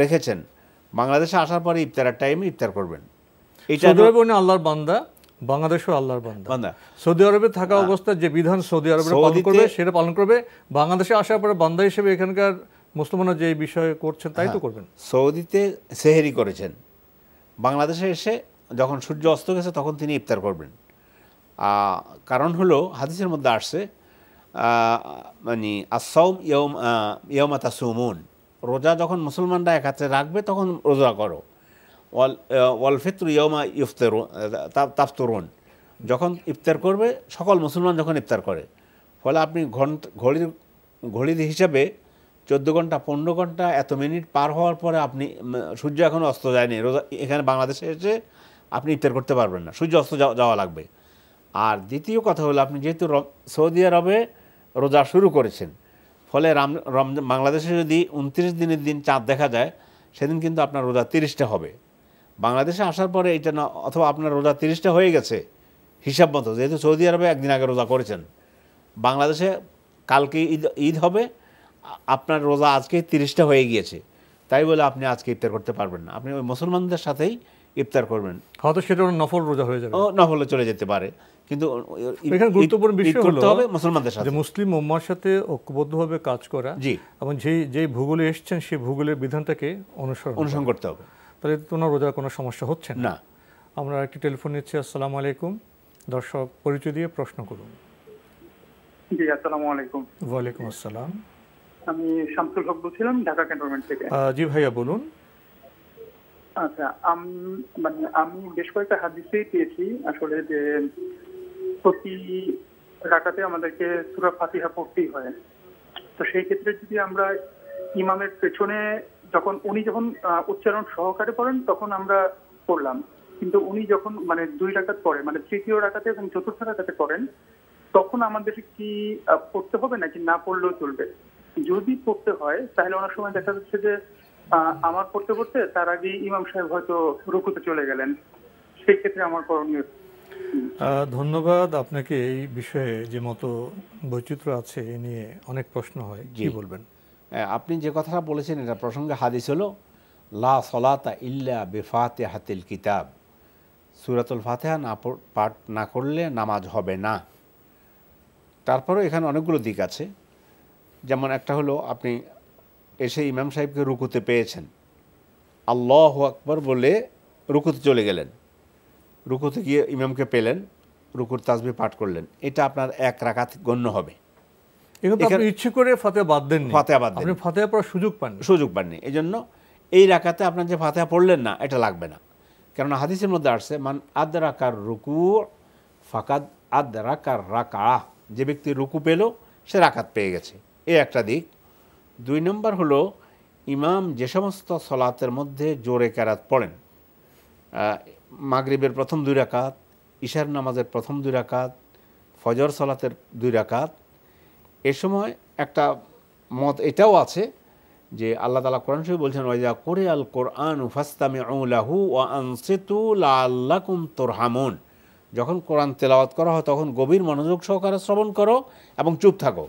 রেখেছেন, বাংলাদেশে আসার পরে ইফতারের টাইমে ইফতার করবেন। সৌদি আরবে উনি আল্লাহর বান্দা, বাংলাদেশও আল্লাহর বান্দা। সৌদি আরবে থাকা অবস্থায় যে বিধান সৌদি আরবে পালন করবে সেটা পালন করবে, বাংলাদেশে আসার পরে বান্দা হিসেবে এখানকার মুসলমানরা যে বিষয় করছেন তাই তো করবেন। সৌদিতে সেহরি করেছেন, বাংলাদেশে এসে যখন সূর্য অস্ত গেছে তখন তিনি ইফতার করবেন। কারণ হলো হাদিসের মধ্যে আসছে, মানে আসসাউম ইয়াউমা তাসুমুন, রোজা যখন মুসলমানরা একত্রে রাখবে তখন রোজা করো। ওয়াল ফিত্র ইয়াউমা তাফতুরুন, যখন ইফতার করবে সকল মুসলমান যখন ইফতার করে। ফলে আপনি ঘড়ির হিসাবে 14 ঘন্টা 15 ঘন্টা এত মিনিট পার হওয়ার পরে আপনি, সূর্য এখনও অস্ত যায়নি, রোজা এখানে বাংলাদেশে এসে আপনি ইফতার করতে পারবেন না, সূর্য অস্ত যাওয়া লাগবে। আর দ্বিতীয় কথা হলো, আপনি যেহেতু সৌদি আরবে রোজা শুরু করেছেন, ফলে বাংলাদেশে যদি 29 দিনের দিন চাঁদ দেখা যায়, সেদিন কিন্তু আপনার রোজা 30টা হবে। বাংলাদেশে আসার পরে এটা না, অথবা আপনার রোজা 30টা হয়ে গেছে হিসাব মতো, যেহেতু সৌদি আরবে একদিন আগে রোজা করেছেন, বাংলাদেশে কালকে ঈদ হবে, আপনার রোজা আজকে 30টা হয়ে গিয়েছে, তাই বলে আপনি আজকে ইফতার করতে পারবেন না, আপনি ওই মুসলমানদের সাথেই ইফতার করবেন। হয়তো সেটা নফল রোজা হয়ে যাবে, নফলে চলে যেতে পারে, কিন্তু এখানে গুরুত্বপূর্ণ বিষয় হলো মুসলমানদের সাথে মুসলিম উম্মার সাথে ঐক্যবদ্ধভাবে কাজ করা। জি, এবং যেই ভূগোলে এসছেন সেই ভূগোলের বিধানটাকে অনুসরণ করতে হবে, তাহলে তোমার রোজার কোনো সমস্যা হচ্ছে না। আমরা একটি টেলিফোন নিচ্ছি। আসসালামু আলাইকুম। দর্শক, পরিচয় দিয়ে প্রশ্ন করুন। জি, আসসালামু আলাইকুম। ওয়ালাইকুম আসসালাম। আমি শামসুল হক বলছিলাম, ঢাকা ক্যান্টনমেন্ট থেকে। জি ভাইয়া বলুন। আচ্ছা, আমি বেশ কয়েকটা হাদিসেই পেয়েছি আসলে যে প্রতি রাকাতে আমাদেরকে সূরা ফাতিহা পড়তেই হয়। তো সেই ক্ষেত্রে যদি আমরা ইমামের পেছনে উনি যখন উচ্চারণ সহকারে পড়েন তখন আমরা পড়লাম, কিন্তু উনি যখন 2 রাকাত পড়ে, তৃতীয় রাকাতে এবং চতুর্থ রাকাতে পড়েন, তখন আমাদের কি পড়তে হবে নাকি না পড়লেও চলবে? যদি পড়তে হয় তাহলে অনেক সময় দেখা যাচ্ছে যে আমার পড়তে পড়তে তার আগে ইমাম সাহেব হয়তো রুকুতে চলে গেলেন, সেই ক্ষেত্রে আমার করণীয়। ধন্যবাদ আপনাকে। এই বিষয়ে যে মতো বৈচিত্র্য আছে এ নিয়ে অনেক প্রশ্ন হয়, কি বলবেন? আপনি যে কথাটা বলেছেন এটা প্রসঙ্গে হাদিস হলো, লা সলাতা ইল্লা বিফাতিহাতিল কিতাব, সূরাতুল ফাতিহা পাঠ না করলে নামাজ হবে না। তারপরেও এখানে অনেকগুলো দিক আছে, যেমন একটা হলো আপনি এসে ইমাম সাহেবকে রুকুতে পেয়েছেন, আল্লাহু আকবার বলে রুকুতে চলে গেলেন, রুকুতে গিয়ে ইমামকে পেলেন, রুকুর তাসবিহ পাঠ করলেন, এটা আপনার 1 রাকাত গণ্য হবে। ইচ্ছে করে ফাতিহা বাদ দেন, আপনি ফাতিহা পড়ার সুযোগ পাননি, এই জন্য এই রাকাতে আপনার যে ফাতিহা পড়লেন না এটা লাগবে না। কেননা হাদিসের মধ্যে আসছে, মান আদরাকার রুকু ফাকাদ আদরাকার রাকাহ, যে ব্যক্তি রুকু পেল সে রাকাত পেয়ে গেছে, এই একটা দিক। 2 নম্বর হলো, ইমাম যে সমস্ত সলাতের মধ্যে জোরে কেরাত পড়েন, মাগরিবের প্রথম 2 রাকাত, ইশার নামাজের প্রথম 2 রাকাত, ফজর সলাতের 2 রাকাত, এ সময় একটা মত এটাও আছে যে আল্লাহ তাআলা কোরআন শরীফে বলছেন ওয়াইজা কুরিআল কুরআনু ফাসতামিউ লাহু ওয়া আনসিতু লাআল্লাকুম তুরহামুন, যখন কোরআন তেলাওয়াত করা হয় তখন গভীর মনোযোগ সহকারে শ্রবণ করো এবং চুপ থাকো।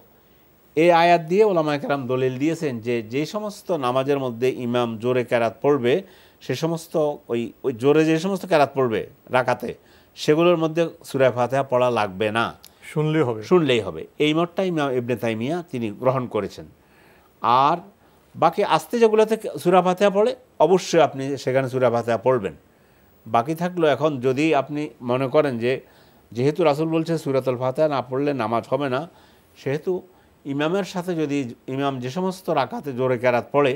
এই আয়াত দিয়ে ওলামায়ে কেরাম দলিল দিয়েছেন যে যে সমস্ত নামাজের মধ্যে ইমাম জোরে কেরাত পড়বে সে সমস্ত ওই জোরে যে সমস্ত কেরাত পড়বে রাকাতে সেগুলোর মধ্যে সূরা ফাতিহা পড়া লাগবে না, শুনলেই হবে। এই মতটা ইমাম ইবনে তাইমিয়া তিনি গ্রহণ করেছেন। আর বাকি আস্তে যেগুলোতে সূরা ফাতিহা পড়ে অবশ্যই আপনি সেখানে সূরা ফাতিহা পড়বেন। বাকি থাকলো এখন যদি আপনি মনে করেন যে যেহেতু রাসূল বলছে সূরাতুল ফাতিহা না পড়লে নামাজ হবে না, সেহেতু ইমামের সাথে যদি ইমাম যে সমস্ত রাকাতে জোরে কেরাত পড়ে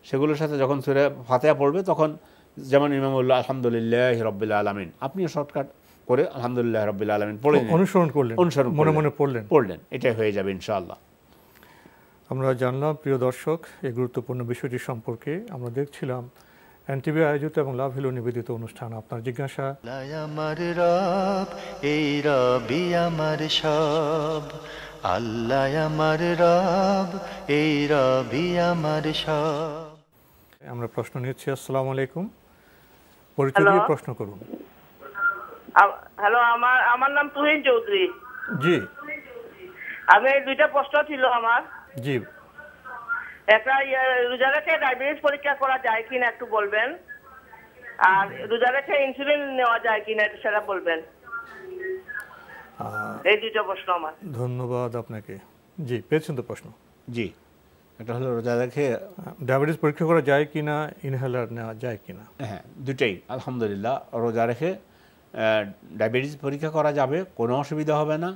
সেগুলোর সাথে যখন সূরা ফাতিহা পড়বে তখন যেমন ইমাম বলল আলহামদুলিল্লাহি রাব্বিল আলামিন, আপনিও শর্টকাট করে আলহামদুলিল্লাহি রাব্বিল আলামিন পড়ে অনুসরণ করলেন, মনে মনে পড়লেন, এটাই হয়ে যাবে ইনশাআল্লাহ। আমরা জানলাম প্রিয় দর্শক এই গুরুত্বপূর্ণ বিষয়টি সম্পর্কে। আমরা দেখছিলাম এনটিভি আয়োজিত এবং লাভ হলো নিবেদিত অনুষ্ঠান আপনার জিজ্ঞাসা। আমার রব এই রবি আমার সব, আল্লাহ আমার রব এই রবি আমার সব। আমরা প্রশ্ন নিচ্ছি। আসসালামু আলাইকুম, পরিচয় দিয়ে প্রশ্ন করুন। হ্যালো, আমার নাম তুহিন চৌধুরী। জি, আমি দুইটা প্রশ্ন ছিল আমার। জি, একটা রোজা রেখে ডায়াবেটিস পরীক্ষা করা যায় কিনা একটু বলবেন, আর রোজা রেখে ইনসুলিন নেওয়া যায় কিনা সেটা বলবেন। এই দুইটা প্রশ্ন আমার। ধন্যবাদ আপনাকে। জি, পেয়েছেন তো প্রশ্ন? জি, এটা হলো রোজা রেখে ডায়াবেটিস পরীক্ষা করা যায় কিনা, ইনহেলার নেওয়া যায় কিনা। হ্যাঁ, দুটাই আলহামদুলিল্লাহ। রোজা রেখে ডায়াবেটিস পরীক্ষা করা যাবে, কোনো অসুবিধা হবে না।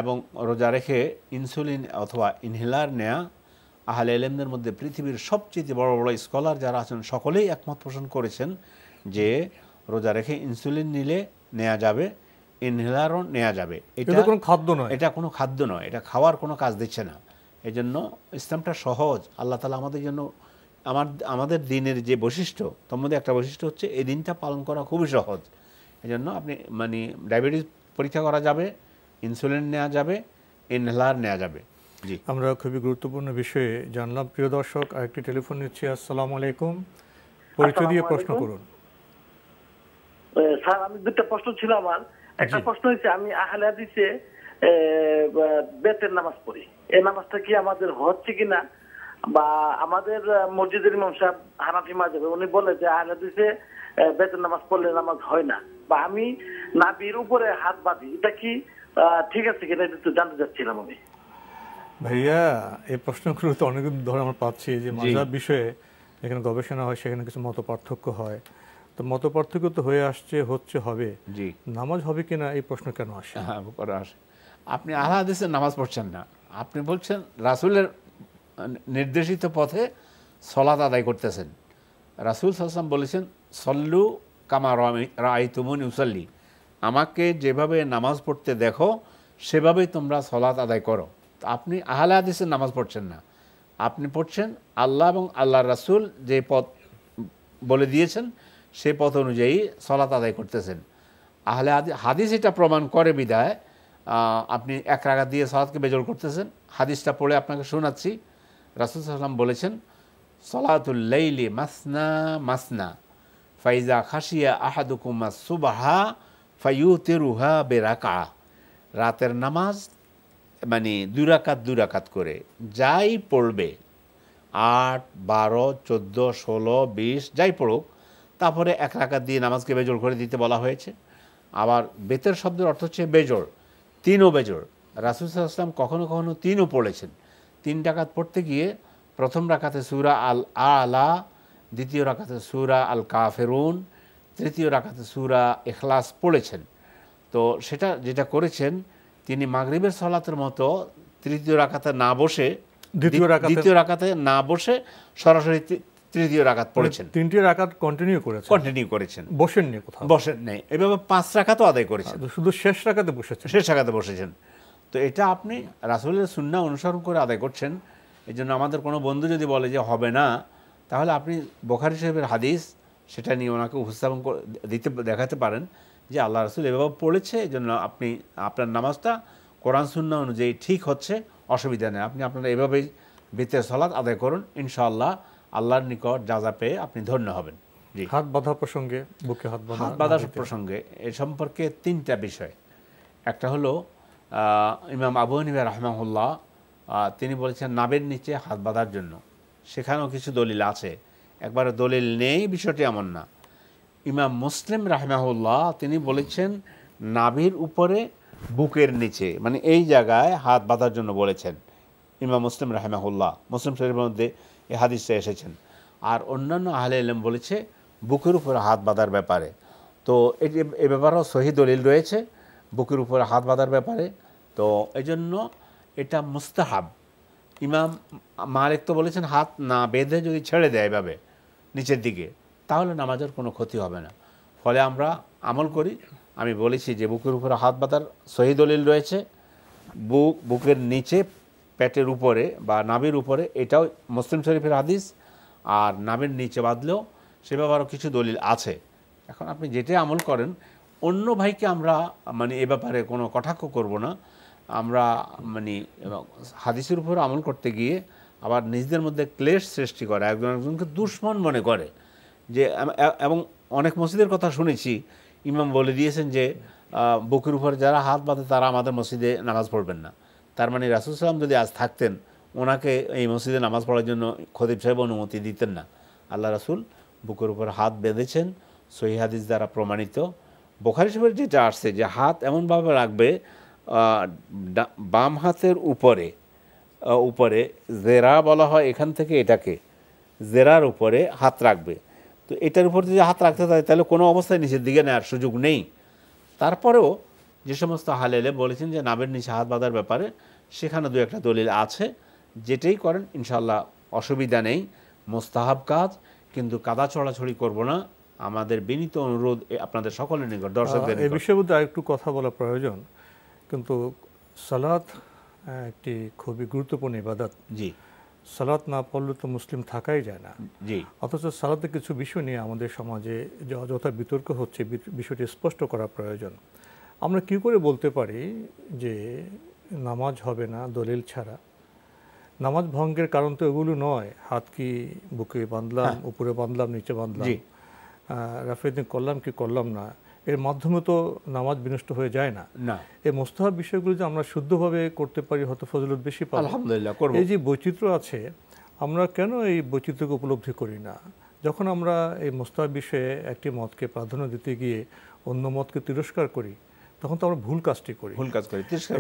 এবং রোজা রেখে ইনসুলিন অথবা ইনহেলার নেয়া আহলে ইলমদের মধ্যে পৃথিবীর সবচেয়ে বড় বড় স্কলার যারা আছেন সকলেই একমত পোষণ করেছেন যে রোজা রেখে ইনসুলিন নিলে নেওয়া যাবে, ইনহেলারও নেওয়া যাবে। এটা কোনো খাদ্য নয়, এটা কোনো খাদ্য নয়, এটা খাওয়ার কোনো কাজ দিচ্ছে না। এই জন্য ইসলামটা সহজ। আল্লাহ তাআলা আমাদের জন্য আমাদের দিনের যে বৈশিষ্ট্য তার মধ্যে একটা বৈশিষ্ট্য হচ্ছে এই দিনটা পালন করা খুবই সহজ। এই জন্য আপনি ডায়াবেটিস পরীক্ষা করা যাবে, ইনসুলিন নেওয়া যাবে, ইনহেলার নেওয়া যাবে। জি, আমরা খুবই গুরুত্বপূর্ণ বিষয়ে জানলাম। প্রিয় দর্শক, আরেকটি টেলিফোন নিচ্ছি। আসসালামু আলাইকুম, পরিচয় দিয়ে প্রশ্ন করুন। স্যার, আমি দুটো প্রশ্ন ছিল আমার। একটা প্রশ্ন হচ্ছে আমি আহলে হাদিসে বেতের নামাজ পড়ি, এই নামাজটা কি আমাদের হচ্ছে কিনা, বা আমাদের মসজিদের ইমাম সাহেব হানাফি মাযহাবে উনি বলে যে আহলে হাদিসে বেতের নামাজ পড়লে নামাজ হয় না, বা আমি নাভির উপরে হাত বাঁধি, এটা কি ঠিক আছে কিনা একটু জানতে চাচ্ছিলাম আমি। ভাইয়া, এই প্রশ্নগুলো তো অনেকদিন ধরে আমরা পাচ্ছি যে মাযহাব বিষয়ে এখানে গবেষণা হয়, সেখানে কিছু মত পার্থক্য হয়। তো মত পার্থক্য তো হয়ে আসছে, হবে, জি, নামাজ হবে কিনা এই প্রশ্ন কেন আসে? আপনি আহলে হাদিসের নামাজ পড়ছেন না, আপনি বলছেন রাসূলের নির্দেশিত পথে সালাত আদায় করতেছেন। রাসূল সাল্লাল্লাহু আলাইহি ওয়াসাল্লাম বলেছেন সল্লু কামা রাআইতুমুনি উসাল্লি, আমাকে যেভাবে নামাজ পড়তে দেখো সেভাবেই তোমরা সালাত আদায় করো। আপনি আহলে হাদিসের নামাজ পড়ছেন না, আপনি পড়ছেন আল্লাহ এবং আল্লাহর রাসূল যে পথ বলে দিয়েছেন সেই পথ অনুযায়ী সালাত আদায় করতেছেন। আহলে হাদিস এটা প্রমাণ করে বিধায় আপনি এক রাকাত দিয়ে সালাতকে বেজল করতেছেন। হাদিসটা পড়ে আপনাকে শোনাচ্ছি। রাসূল সাল্লাল্লাহু আলাইহি ওয়াসাল্লাম বলেছেন সালাতুল লাইলি মাসনা মাসনা ফাইজা খাশিয়া আহাদুকুম আস-সুবহা ফায়ুতিরুহা বিরাকা, রাতের নামাজ দুই রাকাত করে যাই পড়বে, 8, 12, 14, 16, 20 যাই পড়ুক, তারপরে এক রাকাত দিয়ে নামাজকে বেজোড় করে দিতে বলা হয়েছে। আবার বেতের শব্দের অর্থ হচ্ছে বেজোড়, 3ও বেজোড়। রাসূল সাল্লাল্লাহু আলাইহি ওয়াসাল্লাম কখনো কখনো 3ও পড়েছেন। 3 রাকাত পড়তে গিয়ে প্রথম রাকাতে সূরা আল আলা, দ্বিতীয় রাকাতে সূরা আল কাফিরুন, তৃতীয় রাকাতে সূরা ইখলাস পড়েছেন। তো সেটা যেটা করেছেন তিনি মাগরিবের সালাতের মতো তৃতীয় রাকাতে না বসে, দ্বিতীয় রাকাতে না বসে সরাসরি তৃতীয় রাকাত পড়েছেন। 3টি রাকাত কন্টিনিউ করেছেন, বসেননি কোথাও, বসেন নেই। এভাবে 5 রাকাতও আদায় করেছেন, শুধু শেষ রাকাতে বসেছেন। তো এটা আপনি রাসূলের সুন্নাহ অনুসরণ করে আদায় করছেন। এই জন্য আমাদের কোনো বন্ধু যদি বলে যে হবে না, তাহলে আপনি বুখারী শরীফের হাদিস সেটা নিয়ে ওনাকে উপস্থাপন দেখাতে পারেন যে আল্লাহ রাসূল এভাবে পড়েছে, এই জন্য আপনি আপনার নামাজটা কোরআন সুন্নাহ অনুযায়ী ঠিক হচ্ছে, অসুবিধা নেই, আপনি আপনারা এভাবেই ভিতরে সালাত আদায় করুন, ইনশাআল্লাহ আল্লাহর নিকট যাজা পেয়ে আপনি ধন্য হবেন। জি, হাত বাঁধা প্রসঙ্গে, বুকে হাত বাঁধা প্রসঙ্গে এ সম্পর্কে 3টা বিষয়। একটা হলো ইমাম আবু হানিফা রাহমাহুল্লাহ তিনি বলেছেন নাবের নিচে হাত বাঁধার জন্য, সেখানেও কিছু দলিল আছে, একবারে দলিল নেই বিষয়টি এমন না। ইমাম মুসলিম রাহমাহুল্লাহ তিনি বলেছেন নাভির উপরে বুকের নিচে, মানে এই জায়গায় হাত বাঁধার জন্য বলেছেন ইমাম মুসলিম রাহমাহুল্লাহ, মুসলিম শরীফের মধ্যে এই হাদিসটা এসেছেন। আর অন্যান্য আহলে ইলম বলেছে বুকের উপরে হাত বাঁধার ব্যাপারে। তো এ ব্যাপারেও সহি দলিল রয়েছে বুকের উপরে হাত বাঁধার ব্যাপারে। তো এই জন্য এটা মুস্তাহাব। ইমাম মালিক তো বলেছেন হাত না বেঁধে যদি ছেড়ে দেয় এভাবে নিচের দিকে তাহলে নামাজের কোনো ক্ষতি হবে না। ফলে আমরা আমল করি। আমি বলেছি যে বুকের উপরে হাত বাঁধার সহি দলিল রয়েছে, বুকের নিচে পেটের উপরে বা নাভির উপরে, এটাও মুসলিম শরীফের হাদিস। আর নাভির নিচে বাঁধলেও সে ব্যাপারেও কিছু দলিল আছে। এখন আপনি যেটাই আমল করেন, অন্য ভাইকে আমরা মানে এ ব্যাপারে কোনো কটাক্ষ করব না। আমরা মানে হাদিসের উপর আমল করতে গিয়ে আবার নিজেদের মধ্যে ক্লেশ সৃষ্টি করে, একজন একজনকে দুশ্মন মনে করে যে, এবং অনেক মসজিদের কথা শুনেছি ইমাম বলে দিয়েছেন যে বুকের উপরে যারা হাত বাঁধে তারা আমাদের মসজিদে নামাজ পড়বেন না। তার মানে রাসূল সাল্লাল্লাহু আলাইহি ওয়াসাল্লাম যদি আজ থাকতেন ওনাকে এই মসজিদে নামাজ পড়ার জন্য খতিব সাহেব অনুমতি দিতেন না। আল্লাহ রাসূল বুকের উপর হাত বেঁধেছেন, সহিহ হাদিস দ্বারা প্রমাণিত। বুখারী শরীফে যেটা আসছে যে হাত এমনভাবে রাখবে বাম হাতের উপরে জেরা বলা হয়, এখান থেকে এটাকে জেরার উপরে হাত রাখবে। তো এটার উপর যদি হাত রাখতে থাকে তাহলে কোনো অবস্থায় নিচের দিকে নেওয়ার সুযোগ নেই। তারপরেও যে সমস্ত আহলে ইলম বলেছেন যে নাবের নিচে হাত বাঁধার ব্যাপারে, সেখানে দু একটা দলিল আছে, যেটাই করেন ইনশাআল্লাহ অসুবিধা নেই, মুস্তাহাব কাজ, কিন্তু কাদা ছড়াছড়ি করব না। আমাদের বিনীত অনুরোধ আপনাদের সকলের নিকট, দর্শকদের নিকট। এই বিষয়ের মধ্যে আরেকটু কথা বলা প্রয়োজন, কিন্তু সালাত একটি খুবই গুরুত্বপূর্ণ ইবাদত। জি, সালাত না পড়লে তো মুসলিম থাকাই যায় না। জি, অথচ সালাতে কিছু বিষয় নিয়ে আমাদের সমাজে যে অযথা বিতর্ক হচ্ছে, বিষয়টি স্পষ্ট করা প্রয়োজন। আমরা কি করে বলতে পারি যে নামাজ হবে না দলিল ছাড়া? নামাজ ভঙ্গের কারণ তো এগুলো নয়, হাত কি বুকে বাঁধলাম, উপরে বাঁধলাম, নিচে বাঁধলাম, রাফেদিন করলাম কি করলাম না, এর মাধ্যমে তো নামাজ বিনষ্ট হয়ে যায় না। এই মুস্তাহাব বিষয়গুলো যে আমরা শুদ্ধভাবে করতে পারি হয়তো ফজিলত বেশি পাবো, আলহামদুলিল্লাহ। এই যে বৈচিত্র্য আছে, আমরা কেন এই বৈচিত্র্যকে উপলব্ধি করি না? যখন আমরা এই মুস্তাহাব বিষয়ে একটি মতকে প্রাধান্য দিতে গিয়ে অন্য মতকে তিরস্কার করি, তখন তো আমরা ভুল কাজটি করি।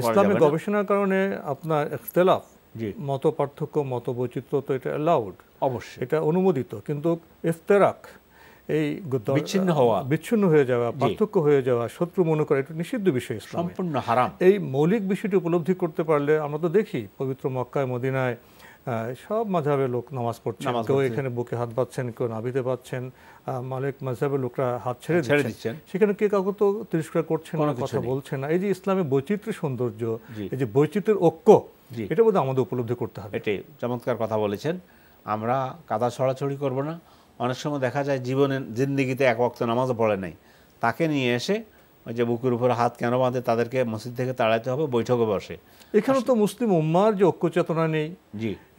ইসলামের গবেষণার কারণে আপনার ইখতিলাফ, মত পার্থক্য, মত বৈচিত্র্য তো এটা অ্যালাউড, অবশ্যই এটা অনুমোদিত, কিন্তু ইফতিরাক, এই বিচ্ছিন্ন হয়ে যাওয়া, পার্থক্য হয়ে যাওয়া, শত্রু মনে করা, এটা নিষিদ্ধ বিষয়, সম্পূর্ণ হারাম। এই মৌলিক বিষয়টি উপলব্ধি করতে পারলে আমরা তো দেখি পবিত্র মক্কায় মদিনায় সব মাযহাবের লোক নামাজ পড়ছেন, কেউ এখানে বুকে হাত বাঁধছেন, কেউ নাভিতে বাঁধছেন, মালিক মাযহাবের লোকরা হাত ছেড়ে দিচ্ছেন, সেখানে কে কাউকে তো তিরস্কার করছেন না, কথা বলছেন না। এই যে ইসলামের বৈচিত্র্যের সৌন্দর্য, এই যে বৈচিত্র্যের ঐক্য, এটা বোধহয় আমাদের উপলব্ধি করতে হবে। এটাই চমৎকার কথা বলেছেন। আমরা কাদা ছড়াছড়ি করব না। অনেক সময় দেখা যায় জিন্দিগিতে এক ওয়াক্ত নামাজও পড়ে নাই, তাকে নিয়ে এসে ওই যে বুকের উপরে হাত কেন বাঁধে তাদেরকে মসজিদ থেকে তাড়াইতে হবে, বৈঠকে বসে। এখানে তো মুসলিম উম্মার যে ঐক্য চেতনা নেই,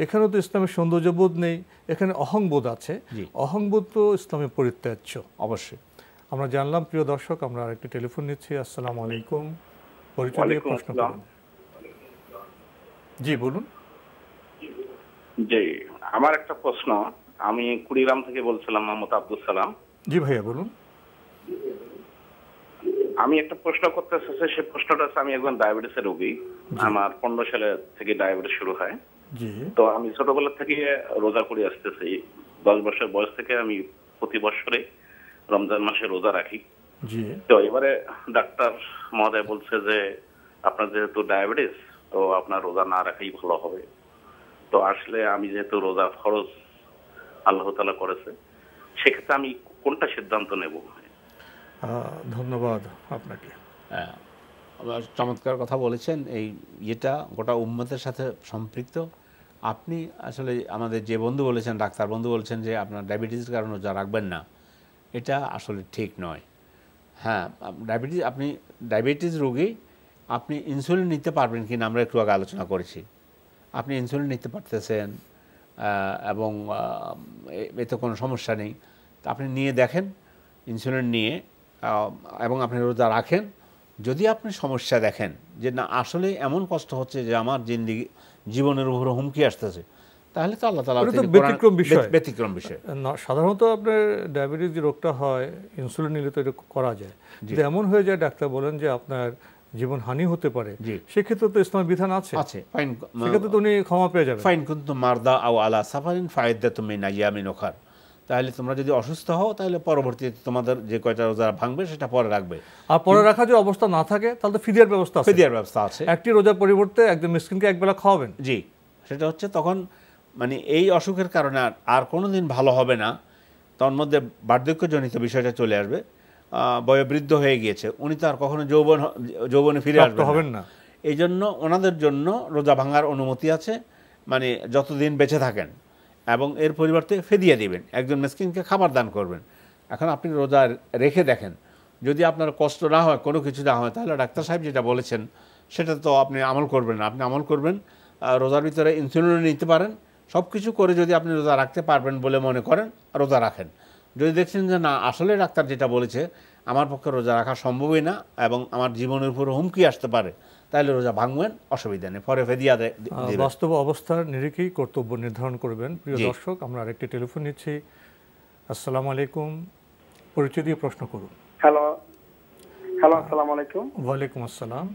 এখানে তো ইসলামের সৌন্দর্যবোধ নেই, এখানে অহংবোধ আছে। অহংবোধ তো ইসলামের পরিত্যাজ্য, অবশ্যই। আমরা জানলাম। প্রিয় দর্শক, আমরা আরেকটি টেলিফোন নিচ্ছি। আসসালামু আলাইকুম, পরিচয় দিয়ে প্রশ্ন করুন। জি বলুন। জি, আমার একটা প্রশ্ন, আমি কুড়িগ্রাম থেকে বলছিলাম, মোহাম্মদ আব্দুল সালাম। জি ভাইয়া বলুন। আমি একটা প্রশ্ন করতে চাচ্ছি, সেই প্রশ্নটা হচ্ছে আমি একজন ডায়াবেটিসের রোগী। আমার 15 সালে থেকে ডায়াবেটিস শুরু হয়। তো আমি ছোটবেলা থেকে রোজা করে আসতেছি। 10 বছর বয়স থেকে আমি প্রতি বছরে রমজান মাসে রোজা রাখি। তো এবারে ডাক্তার মহোদয় বলছে যে আপনার যেহেতু ডায়াবেটিস, তো আপনার রোজা না রাখাই ভালো হবে। তো আসলে আমি যেহেতু রোজা ফরজ আল্লাহ তাআলা করেছে, সেক্ষেত্রে আমি কোনটা সিদ্ধান্ত নেব? ধন্যবাদ আপনাকে। চমৎকার কথা বলেছেন। এটা গোটা উম্মতের সাথে সম্পৃক্ত। আপনি আসলে আমাদের যে বন্ধু বলেছেন, ডাক্তার বন্ধু বলছেন যে আপনার ডায়াবেটিসের কারণে রোজা রাখবেন না, এটা আসলে ঠিক নয়। হ্যাঁ, আপনি ডায়াবেটিস রোগী, আপনি ইনসুলিন নিতে পারবেন কিনা আমরা একটু আগে আলোচনা করেছি। আপনি ইনসুলিন নিতে পারতেছেন এবং এতে কোনো সমস্যা নেই, তা আপনি নিয়ে দেখেন, ইনসুলিন নিয়ে এবং আপনি রোজা রাখেন। যদি আপনি সমস্যা দেখেন যে না আসলে এমন কষ্ট হচ্ছে যে আমার জীবনের উপর হুমকি আসতেছে, তাহলে তো আল্লাহ তাআলা ব্যতিক্রম বিষয়। সাধারণত আপনার ডায়াবেটিস যে রোগটা হয় ইনসুলিন নিলে তো এটা করা যায়, যদি এমন হয়ে যায় ডাক্তার বলেন যে আপনার জীবন হানি হতে পারে, সেক্ষেত্রে তো ইসলামের বিধান আছে, ফাইন, সেক্ষেত্রে তো উনি ক্ষমা পেয়ে যাবেন। ফাইন কুনতুম মারদা আও আলা সাফারিন ফাইদ্দাতুম মিন আইয়ামিন উখার, তাহলে তোমরা যদি অসুস্থ হও তাহলে পরবর্তীতে তোমাদের যে কয়টা রোজা ভাঙবে সেটা পরে রাখবে। আর পরে রাখা যে অবস্থা না থাকে তাহলে তো ফিদিয়ার ব্যবস্থা আছে। ফিদিয়ার ব্যবস্থা আছে, একটি রোজার পরিবর্তে একজন মিসকিনকে একবেলা খাওয়াবেন। জি, সেটা হচ্ছে তখন মানে এই অসুখের কারণে আর কোনোদিন ভালো হবে না, তার মধ্যে বার্ধক্যজনিত বিষয়টা চলে আসবে, বয়োবৃদ্ধ হয়ে গিয়েছে, উনি তো আর কখনো যৌবনে ফিরে আসবেন না। এই জন্য ওনাদের জন্য রোজা ভাঙার অনুমতি আছে, মানে যতদিন বেঁচে থাকেন, এবং এর পরিবর্তে ফিদিয়া দিবেন, একজন মিসকিনকে খাবার দান করবেন। এখন আপনি রোজা রেখে দেখেন, যদি আপনার কষ্ট না হয়, কোনো কিছু না হয়, তাহলে ডাক্তার সাহেব যেটা বলেছেন সেটা তো আপনি আমল করবেন না। আপনি আমল করবেন, রোজার ভিতরে ইনসুলিন নিতে পারেন, সব কিছু করে যদি আপনি রোজা রাখতে পারবেন বলে মনে করেন, রোজা রাখেন। যদি দেখছেন যে না আসলে ডাক্তার যেটা বলেছে আমার পক্ষে রোজা রাখা সম্ভবই না এবং আমার জীবনের উপর হুমকি আসতে পারে, তাহলে রোজা ভাঙবেন, অসুবিধা নেই, পরে ফিদিয়া দিবেন। বাস্তব অবস্থার নিরিখেই কর্তব্য নির্ধারণ করবেন। প্রিয় দর্শক, আমরা আরেকটি টেলিফোন নিচ্ছি। আসসালামু আলাইকুম, পরিচয় দিয়ে প্রশ্ন করুন। হ্যালো, আসসালামু আলাইকুম। ওয়ালাইকুম আসসালাম।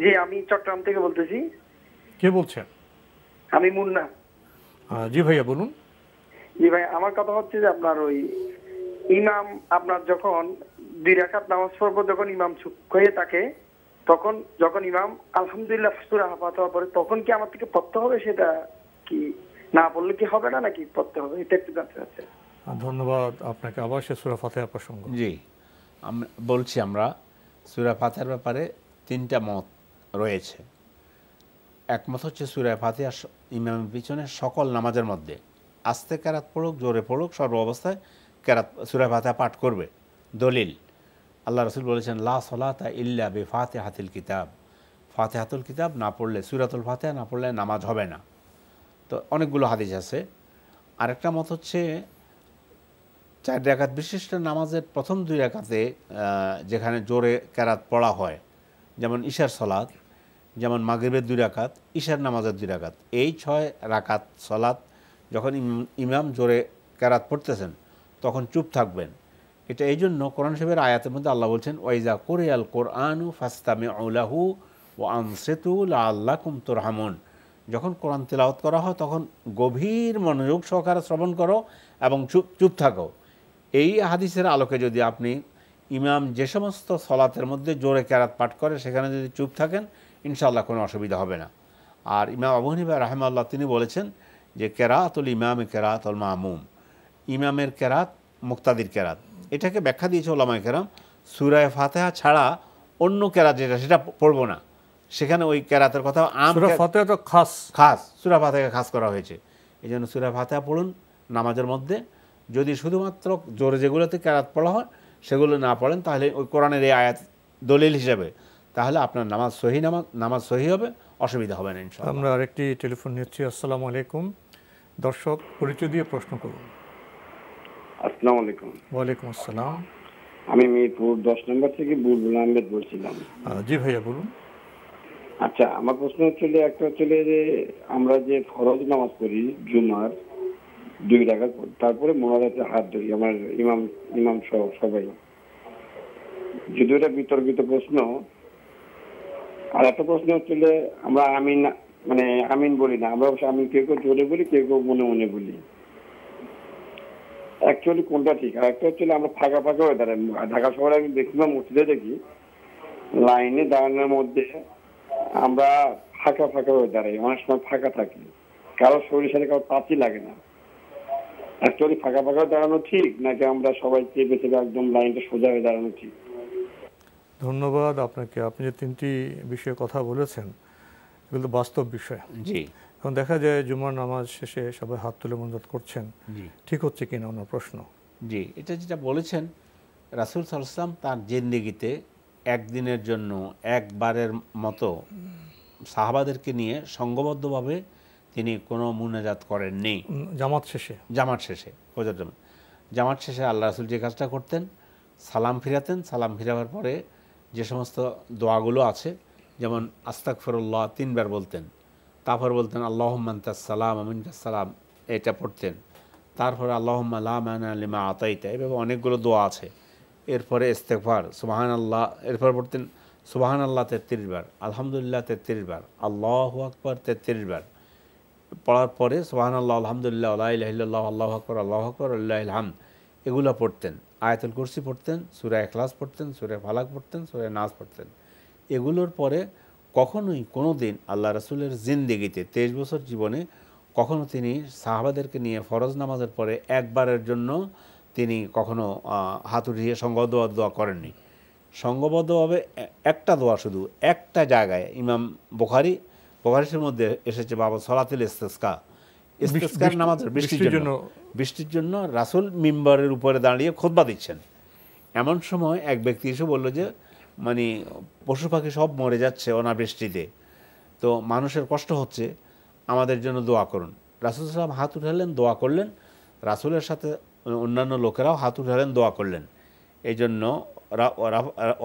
জি, আমি চট্টগ্রাম থেকে বলতেছি। কে বলছেন? আমি মুন্না। জি ভাইয়া বলুন। জি ভাই, আমার কথা হচ্ছে যে আপনার ওই ইমাম আপনার যখন 2 রাকাত নামাজ পড়বো, যখন ইমাম চুপ হয়ে থাকে, তখন যখন ইমাম আলহামদুলিল্লাহ সূরা ফাতিহা পড়ে, তখন কি আমার থেকে পড়তে হবে? সেটা কি না পড়লে কি হবে না, নাকি পড়তে হবে? এটা একটু জানতে চাচ্ছি। ধন্যবাদ আপনাকে। আবার সে সূরা ফাতিহা প্রসঙ্গ। জি, বলছি আমরা সূরা ফাতিহার ব্যাপারে 3টা মত রয়েছে। একমত হচ্ছে সূরা ফাতিহা ইমামের পিছনে সকল নামাজের মধ্যে আস্তে কেরাত পড়ুক, জোরে পড়ুক, সর্ব অবস্থায় সূরা ফাতিহা পাঠ করবে। দলিল, আল্লাহ রাসূল বলেছেন লা সলাতা ইল্লা বিফাতিহাতিল কিতাব, ফাতিহাতুল কিতাব না পড়লে, সূরাতুল ফাতিহা না পড়লে নামাজ হবে না। তো অনেকগুলো হাদিস আছে। আরেকটা মত হচ্ছে 4 রাকাত বিশিষ্ট নামাজের প্রথম 2 রাকাতে যেখানে জোরে কেরাত পড়া হয়, যেমন ঈশার সলাত, যেমন মাগরিবের 2 রাকাত, ঈশার নামাজের 2 রাকাত, এই 6 রাকাত সলাত যখন ইমাম জোরে কেরাত পড়তেছেন তখন চুপ থাকবেন। এটা এই জন্য কোরআন শরীফের আয়াতের মধ্যে আল্লাহ বলছেন ওয়াইজা কুরিয়াল কোরআনু ফাসতামিউ লাহু ওয়া আনসিতু লাআল্লাকুম তুরহামুন, যখন কোরআন তেলাওয়াত করা হয় তখন গভীর মনোযোগ সহকারে শ্রবণ করো এবং চুপ থাকো। এই হাদিসের আলোকে যদি আপনি ইমাম যে সমস্ত সলাতের মধ্যে জোরে কেরাত পাঠ করে সেখানে যদি চুপ থাকেন, ইনশাআল্লাহ কোনো অসুবিধা হবে না। আর ইমাম আবু হানিফা রাহিমাহুল্লাহ তিনি বলেছেন যে কেরাতুল ইমাম কেরাতুল মামুম, ইমামের কেরাত মুক্তাদির কেরাত। এটাকে ব্যাখ্যা দিয়েছে ওলামায়ে কেরাম, সূরা ফাতিহা ছাড়া অন্য কেরাত যেটা সেটা পড়বো না, সেখানে ওই কেরাতের কথা সূরা ফাতিহা তো খাস, সূরা ফাতিহা খাস করা হয়েছে। এই জন্য সূরা ফাতিহা পড়ুন নামাজের মধ্যে। যদি শুধুমাত্র জোরে যেগুলোতে কেরাত পড়া হয় সেগুলো না পড়েন, তাহলে ওই কোরআনের এই আয়াত দলিল হিসেবে, তাহলে আপনার নামাজ সহি হবে, অসুবিধা হবে না ইনশাআল্লাহ। আমরা আরেকটি টেলিফোন নিচ্ছি। আসসালামু আলাইকুম। দর্শক, পরিচয় দিয়ে প্রশ্ন করুন। আসসালামু আলাইকুম। ওয়ালাইকুম আসসালাম। আমি মিরপুর 10 নম্বর থেকে বুলবুল আহমেদ বলছিলাম। জি ভাইয়া বলুন। আচ্ছা, আমার প্রশ্ন হচ্ছে একটা হচ্ছে যে আমরা যে ফরজ নামাজ পড়ি জুমার 2 রাকাত, তারপরে মোনাজাতে হাত ধরি আমার ইমাম সহ সবাই, যদিও এটা বিতর্কিত প্রশ্ন। আর একটা প্রশ্ন হচ্ছে আমরা আমিন বলি না, আমরা আমিন কেউ জোরে বলি, কেউ মনে মনে বলি, অ্যাকচুয়ালি কোনটা ঠিক? আর একটা হচ্ছে আমরা ফাঁকা হয়ে দাঁড়াই। ঢাকা শহরে আমি ম্যাক্সিমাম মসজিদে দেখি লাইনে দাঁড়ানোর মধ্যে আমরা ফাঁকা হয়ে দাঁড়াই, অনেক সময় ফাঁকা থাকে, কারো শরীরের সাথে কারো টাচই লাগে না। অ্যাকচুয়ালি ফাঁকা দাঁড়ানো ঠিক, নাকি আমরা সবাই চেপে একদম লাইনটা সোজা হয়ে দাঁড়ানো ঠিক? ধন্যবাদ আপনাকে। আপনি যে 3টি বিষয়ে কথা বলেছেন এগুলো বাস্তব বিষয়। জি, এখন দেখা যায় জুমার নামাজ শেষে সবাই হাত তুলে মোনাজাত করছেন, ঠিক হচ্ছে কিনা ওনার প্রশ্ন। জি, এটা যেটা বলেছেন রাসূল সাল্লাল্লাহু আলাইহি ওয়াসাল্লাম তার জিন্দেগিতে একদিনের জন্য একবারের মতো সাহাবাদেরকে নিয়ে সংঘবদ্ধভাবে তিনি কোনো মুনাজাত করেননি। জামাত শেষে ফজর জামাত শেষে আল্লাহ রাসূল যে কাজটা করতেন, সালাম ফিরাতেন, সালাম ফিরাবার পরে যে সমস্ত দোয়াগুলো আছে, যেমন আস্তাগফিরুল্লাহ 3 বার বলতেন, তারপর বলতেন আল্লাহুম্মা আনতাস সালাম ওয়া মিনকাস সালাম, এটা পড়তেন। তারপরে আল্লাহুম্মা লা মানা লিমা আতাইতা, এভাবে অনেকগুলো দোয়া আছে। এরপরে ইস্তেগফার, সুবহানাল্লাহ, এরপর পড়তেন সুবহানাল্লাহ 33 বার, আলহামদুলিল্লাহ 33 বার, আল্লাহু আকবার 33 বার। পড়ার পরে সুবহানাল্লাহ, আলহামদুলিল্লাহ, লা ইলাহা ইল্লাল্লাহ, আল্লাহু আকবার, আল্লাহু আকবার, লিল্লাহিল হামদ, এগুলো পড়তেন। আয়াতুল কুরসি পড়তেন, সূরা ইখলাস পড়তেন, সূরা ফালাক পড়তেন, সূরা নাস পড়তেন। এগুলোর পরে কখনোই কোনো দিন আল্লাহ রাসূলের জিন্দেগিতে 23 বছর জীবনে কখনো তিনি সাহাবাদেরকে নিয়ে ফরজ নামাজের পরে একবারের জন্য তিনি কখনো হাত উঠিয়ে সংঘবদ্ধ দোয়া করেননি। সংঘবদ্ধভাবে একটা দোয়া শুধু একটা জায়গায় ইমাম বুখারীর মধ্যে এসেছে, বাবা সলাতুল ইস্তিসকার নামাজের বৃষ্টির জন্য রাসূল মিম্বরের উপরে দাঁড়িয়ে খুতবা দিচ্ছেন। এমন সময় এক ব্যক্তি এসে বলল যে মানে পশু পাখি সব মরে যাচ্ছে অনাবৃষ্টিতে, তো মানুষের কষ্ট হচ্ছে, আমাদের জন্য দোয়া করুন। রাসূল সাল্লাল্লাহু আলাইহি ওয়াসাল্লাম হাত উঠালেন, দোয়া করলেন, রাসূলের সাথে অন্যান্য লোকেরাও হাত উঠালেন, দোয়া করলেন। এই জন্য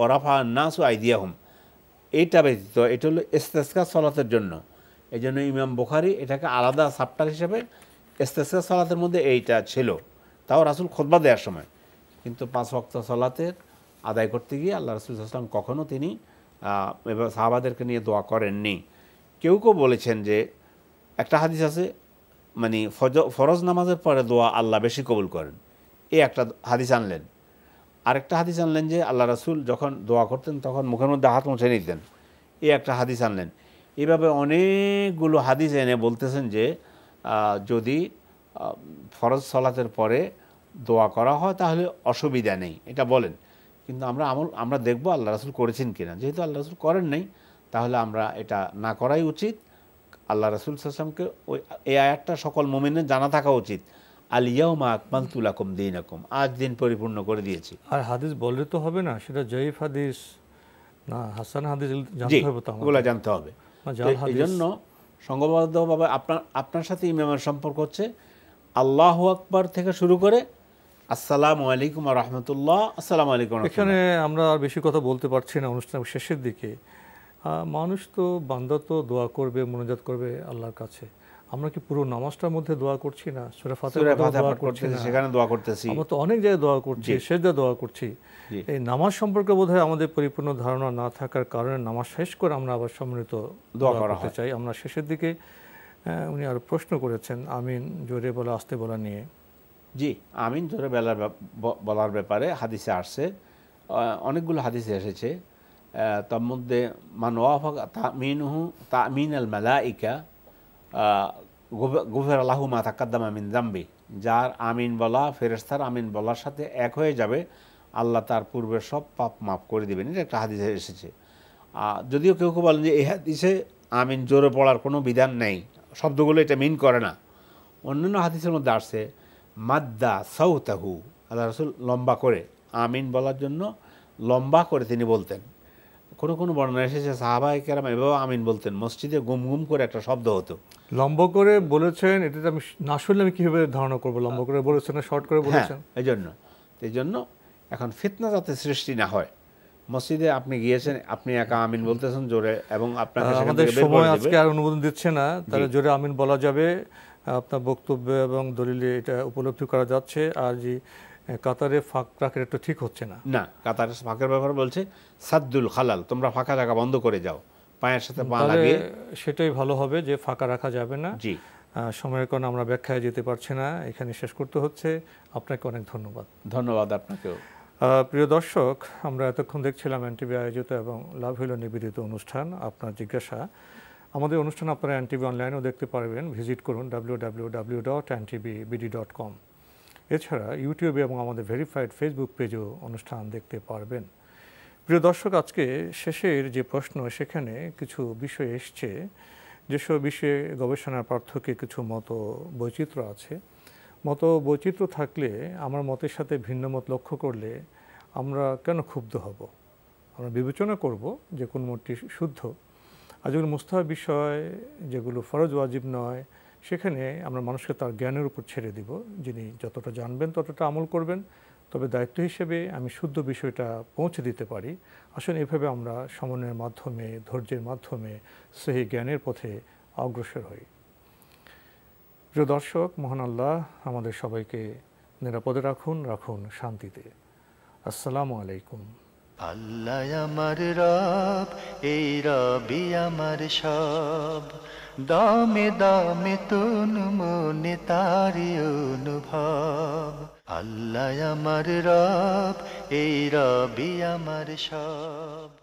ওরাফা নাসু আইদিয়াহুম, এইটা ব্যতীত এটা হলো ইস্তিসকা সালাতের জন্য। এই জন্য ইমাম বুখারী এটাকে আলাদা চ্যাপ্টার হিসেবে ইস্তিসকা সালাতের মধ্যে এইটা ছিল, তাও রাসূল খুতবা দেওয়ার সময়। কিন্তু 5 ওয়াক্ত সালাতের আদায় করতে গিয়ে আল্লাহ রাসূল সাল্লাল্লাহু আলাইহি ওয়াসাল্লাম কখনও তিনি সাহাবাদেরকে নিয়ে দোয়া করেননি। কেউ বলেছেন যে একটা হাদিস আছে মানে ফরজ নামাজের পরে দোয়া আল্লাহ বেশি কবুল করেন, এই একটা হাদিস আনলেন। আরেকটা হাদিস আনলেন যে আল্লাহ রাসূল যখন দোয়া করতেন তখন মুখের মধ্যে হাত মুছে নিতেন, এই একটা হাদিস আনলেন। এইভাবে অনেকগুলো হাদিস এনে বলতেছেন যে যদি ফরজ সালাতের পরে দোয়া করা হয় তাহলে অসুবিধা নেই, এটা বলেন। কিন্তু আমরা দেখব আল্লাহ রাসূল করেছেন কিনা। যেহেতু আল্লাহ রাসূল করেন নাই, তাহলে আমরা এটা না করাই উচিত। আল্লাহ রাসূল সাল্লাল্লাহু আলাইহি ওয়াসাল্লামকে এই আয়াতটা সকল মুমিনের জানা থাকা উচিত, আল ইয়াউমা আকমালতু লাকুম দীনাকুম, আজ দিন পরিপূর্ণ করে দিয়েছি। আর হাদিস বললে তো হবে না, সেটা জয়ীফ হাদিস না হাসান হাদিস জানতে হবে, তো ওগুলো জানতে হবে। এই জন্য সংঘবদ্ধভাবে আপনার সাথে ইমামের সম্পর্ক হচ্ছে আল্লাহু আকবার থেকে শুরু করে আসসালামু আলাইকুম ওয়া রাহমাতুল্লাহ, আসসালামু আলাইকুম। এখানে আমরা আর বেশি কথা বলতে পারছি না, অনুষ্ঠান শেষের দিকে। মানুষ তো বান্দা তো দোয়া করবে, মুনাজাত করবে আল্লাহর কাছে। আমরা কি পুরো নামাজটার মধ্যে দোয়া করছি না? সূরা ফাতিহা দোয়া করছি না, সেখানে দোয়া করতেছি, আমরা তো অনেক জায়গায় দোয়া করছি, সেজদা দোয়া করছি। এই নামাজ সম্পর্কে বোধহয় আমাদের পরিপূর্ণ ধারণা না থাকার কারণে নামাজ শেষ করে আমরা আবার সম্মিলিত দোয়া করতে চাই। আমরা শেষের দিকে উনি আরো প্রশ্ন করেছেন আমিন জোরে বলা আস্তে বলা নিয়ে। জি, আমিন জোরে বলার ব্যাপারে হাদিসে আসছে, অনেকগুলো হাদিসে এসেছে। তার মধ্যে মান ওয়াফাকা তামিনুহু তামিনাল মালাইকা গুফিরা লাহু মা তাকাদ্দামা মিন যামবি, যার আমিন বলা ফেরেশতার আমিন বলার সাথে এক হয়ে যাবে, আল্লাহ তার পূর্বের সব পাপ মাফ করে দিবেন। এটা একটা হাদিসে এসেছে। যদিও কেউ বলেন যে এই হাদিসে আমিন জোরে পড়ার কোনো বিধান নেই, শব্দগুলো এটা মিন করে না। অন্যান্য হাদিসের মধ্যে আসছে মাদ্দা সাউতাহু, আল্লাহ রাসূল লম্বা করে আমিন বলার জন্য লম্বা করে তিনি বলতেন। কোনো বর্ণনা এসেছে সাহাবায়ে কেরাম এভাবে আমিন বলতেন, মসজিদে গুম গুম করে একটা শব্দ হতো। লম্বা করে বলেছেন, এটা আমি না শুনলে আমি কীভাবে ধারণা করবো লম্বা করে বলেছেন না শর্ট করে বলেছেন? এই জন্য এখন ফিতনা যাতে সৃষ্টি না হয়, মসজিদে আপনি গিয়েছেন, আপনি একা আমিন বলতেছেন জোরে, এবং আপনাকে আমাদের সময় আজকে আর অনুমোদন দিচ্ছে না, তাহলে জোরে আমিন বলা যাবে। আপনার বক্তব্য এবং দলিলে এটা উপলব্ধি করা যাচ্ছে। আর যে কাতারে ফাঁক রাখার একটু ঠিক হচ্ছে না, কাতারে ফাঁকের ব্যাপারে বলছে সাদ্দুল খালাল, তোমরা ফাঁকা জায়গা বন্ধ করে যাও, পায়ের সাথে পা লাগিয়ে, সেটাই ভালো হবে যে ফাঁকা রাখা যাবে না। সময়ের কারণে আমরা ব্যাখ্যায় যেতে পারছি না, এখানে শেষ করতে হচ্ছে। আপনাকে অনেক ধন্যবাদ। ধন্যবাদ আপনাকেও। প্রিয় দর্শক, আমরা এতক্ষণ দেখছিলাম এনটিভি আয়োজিত এবং লাভ হইল নিবেদিত অনুষ্ঠান আপনার জিজ্ঞাসা। আমাদের অনুষ্ঠান আপনারা এনটিভি অনলাইনেও দেখতে পারবেন, ভিজিট করুন www.ntvbd.com। এছাড়া ইউটিউবে এবং আমাদের ভেরিফাইড ফেসবুক পেজেও অনুষ্ঠান দেখতে পারবেন। প্রিয় দর্শক, আজকে শেষের যে প্রশ্ন, সেখানে কিছু বিষয় এসছে, যেসব বিষয়ে গবেষণার পার্থক্যে কিছু মত বৈচিত্র্য আছে। মত বৈচিত্র্য থাকলে আমার মতের সাথে ভিন্ন মত লক্ষ্য করলে আমরা কেন ক্ষুব্ধ হব? আমরা বিবেচনা করব যে কোন মতটি শুদ্ধ। আর যেগুলো মুস্তাহাব বিষয়, যেগুলো ফরজ ওয়াজিব নয়, সেখানে আমরা মানুষকে তার জ্ঞানের উপর ছেড়ে দিব। যিনি যতটা জানবেন ততটা আমল করবেন, তবে দায়িত্ব হিসেবে আমি শুদ্ধ বিষয়টা পৌঁছে দিতে পারি। আসলে এভাবে আমরা সমন্বয়ের মাধ্যমে, ধৈর্যের মাধ্যমে সেই জ্ঞানের পথে অগ্রসর হই। প্রিয় দর্শক, মহান আল্লাহ আমাদের সবাইকে নিরাপদে রাখুন শান্তিতে। আসসালামু আলাইকুম। আল্লাহ আমার রব, এই রবি আমার সব, দামে দামে তুন মনে তারি অনুভব। আল্লাহ আমার রব, এই রবি আমার সব।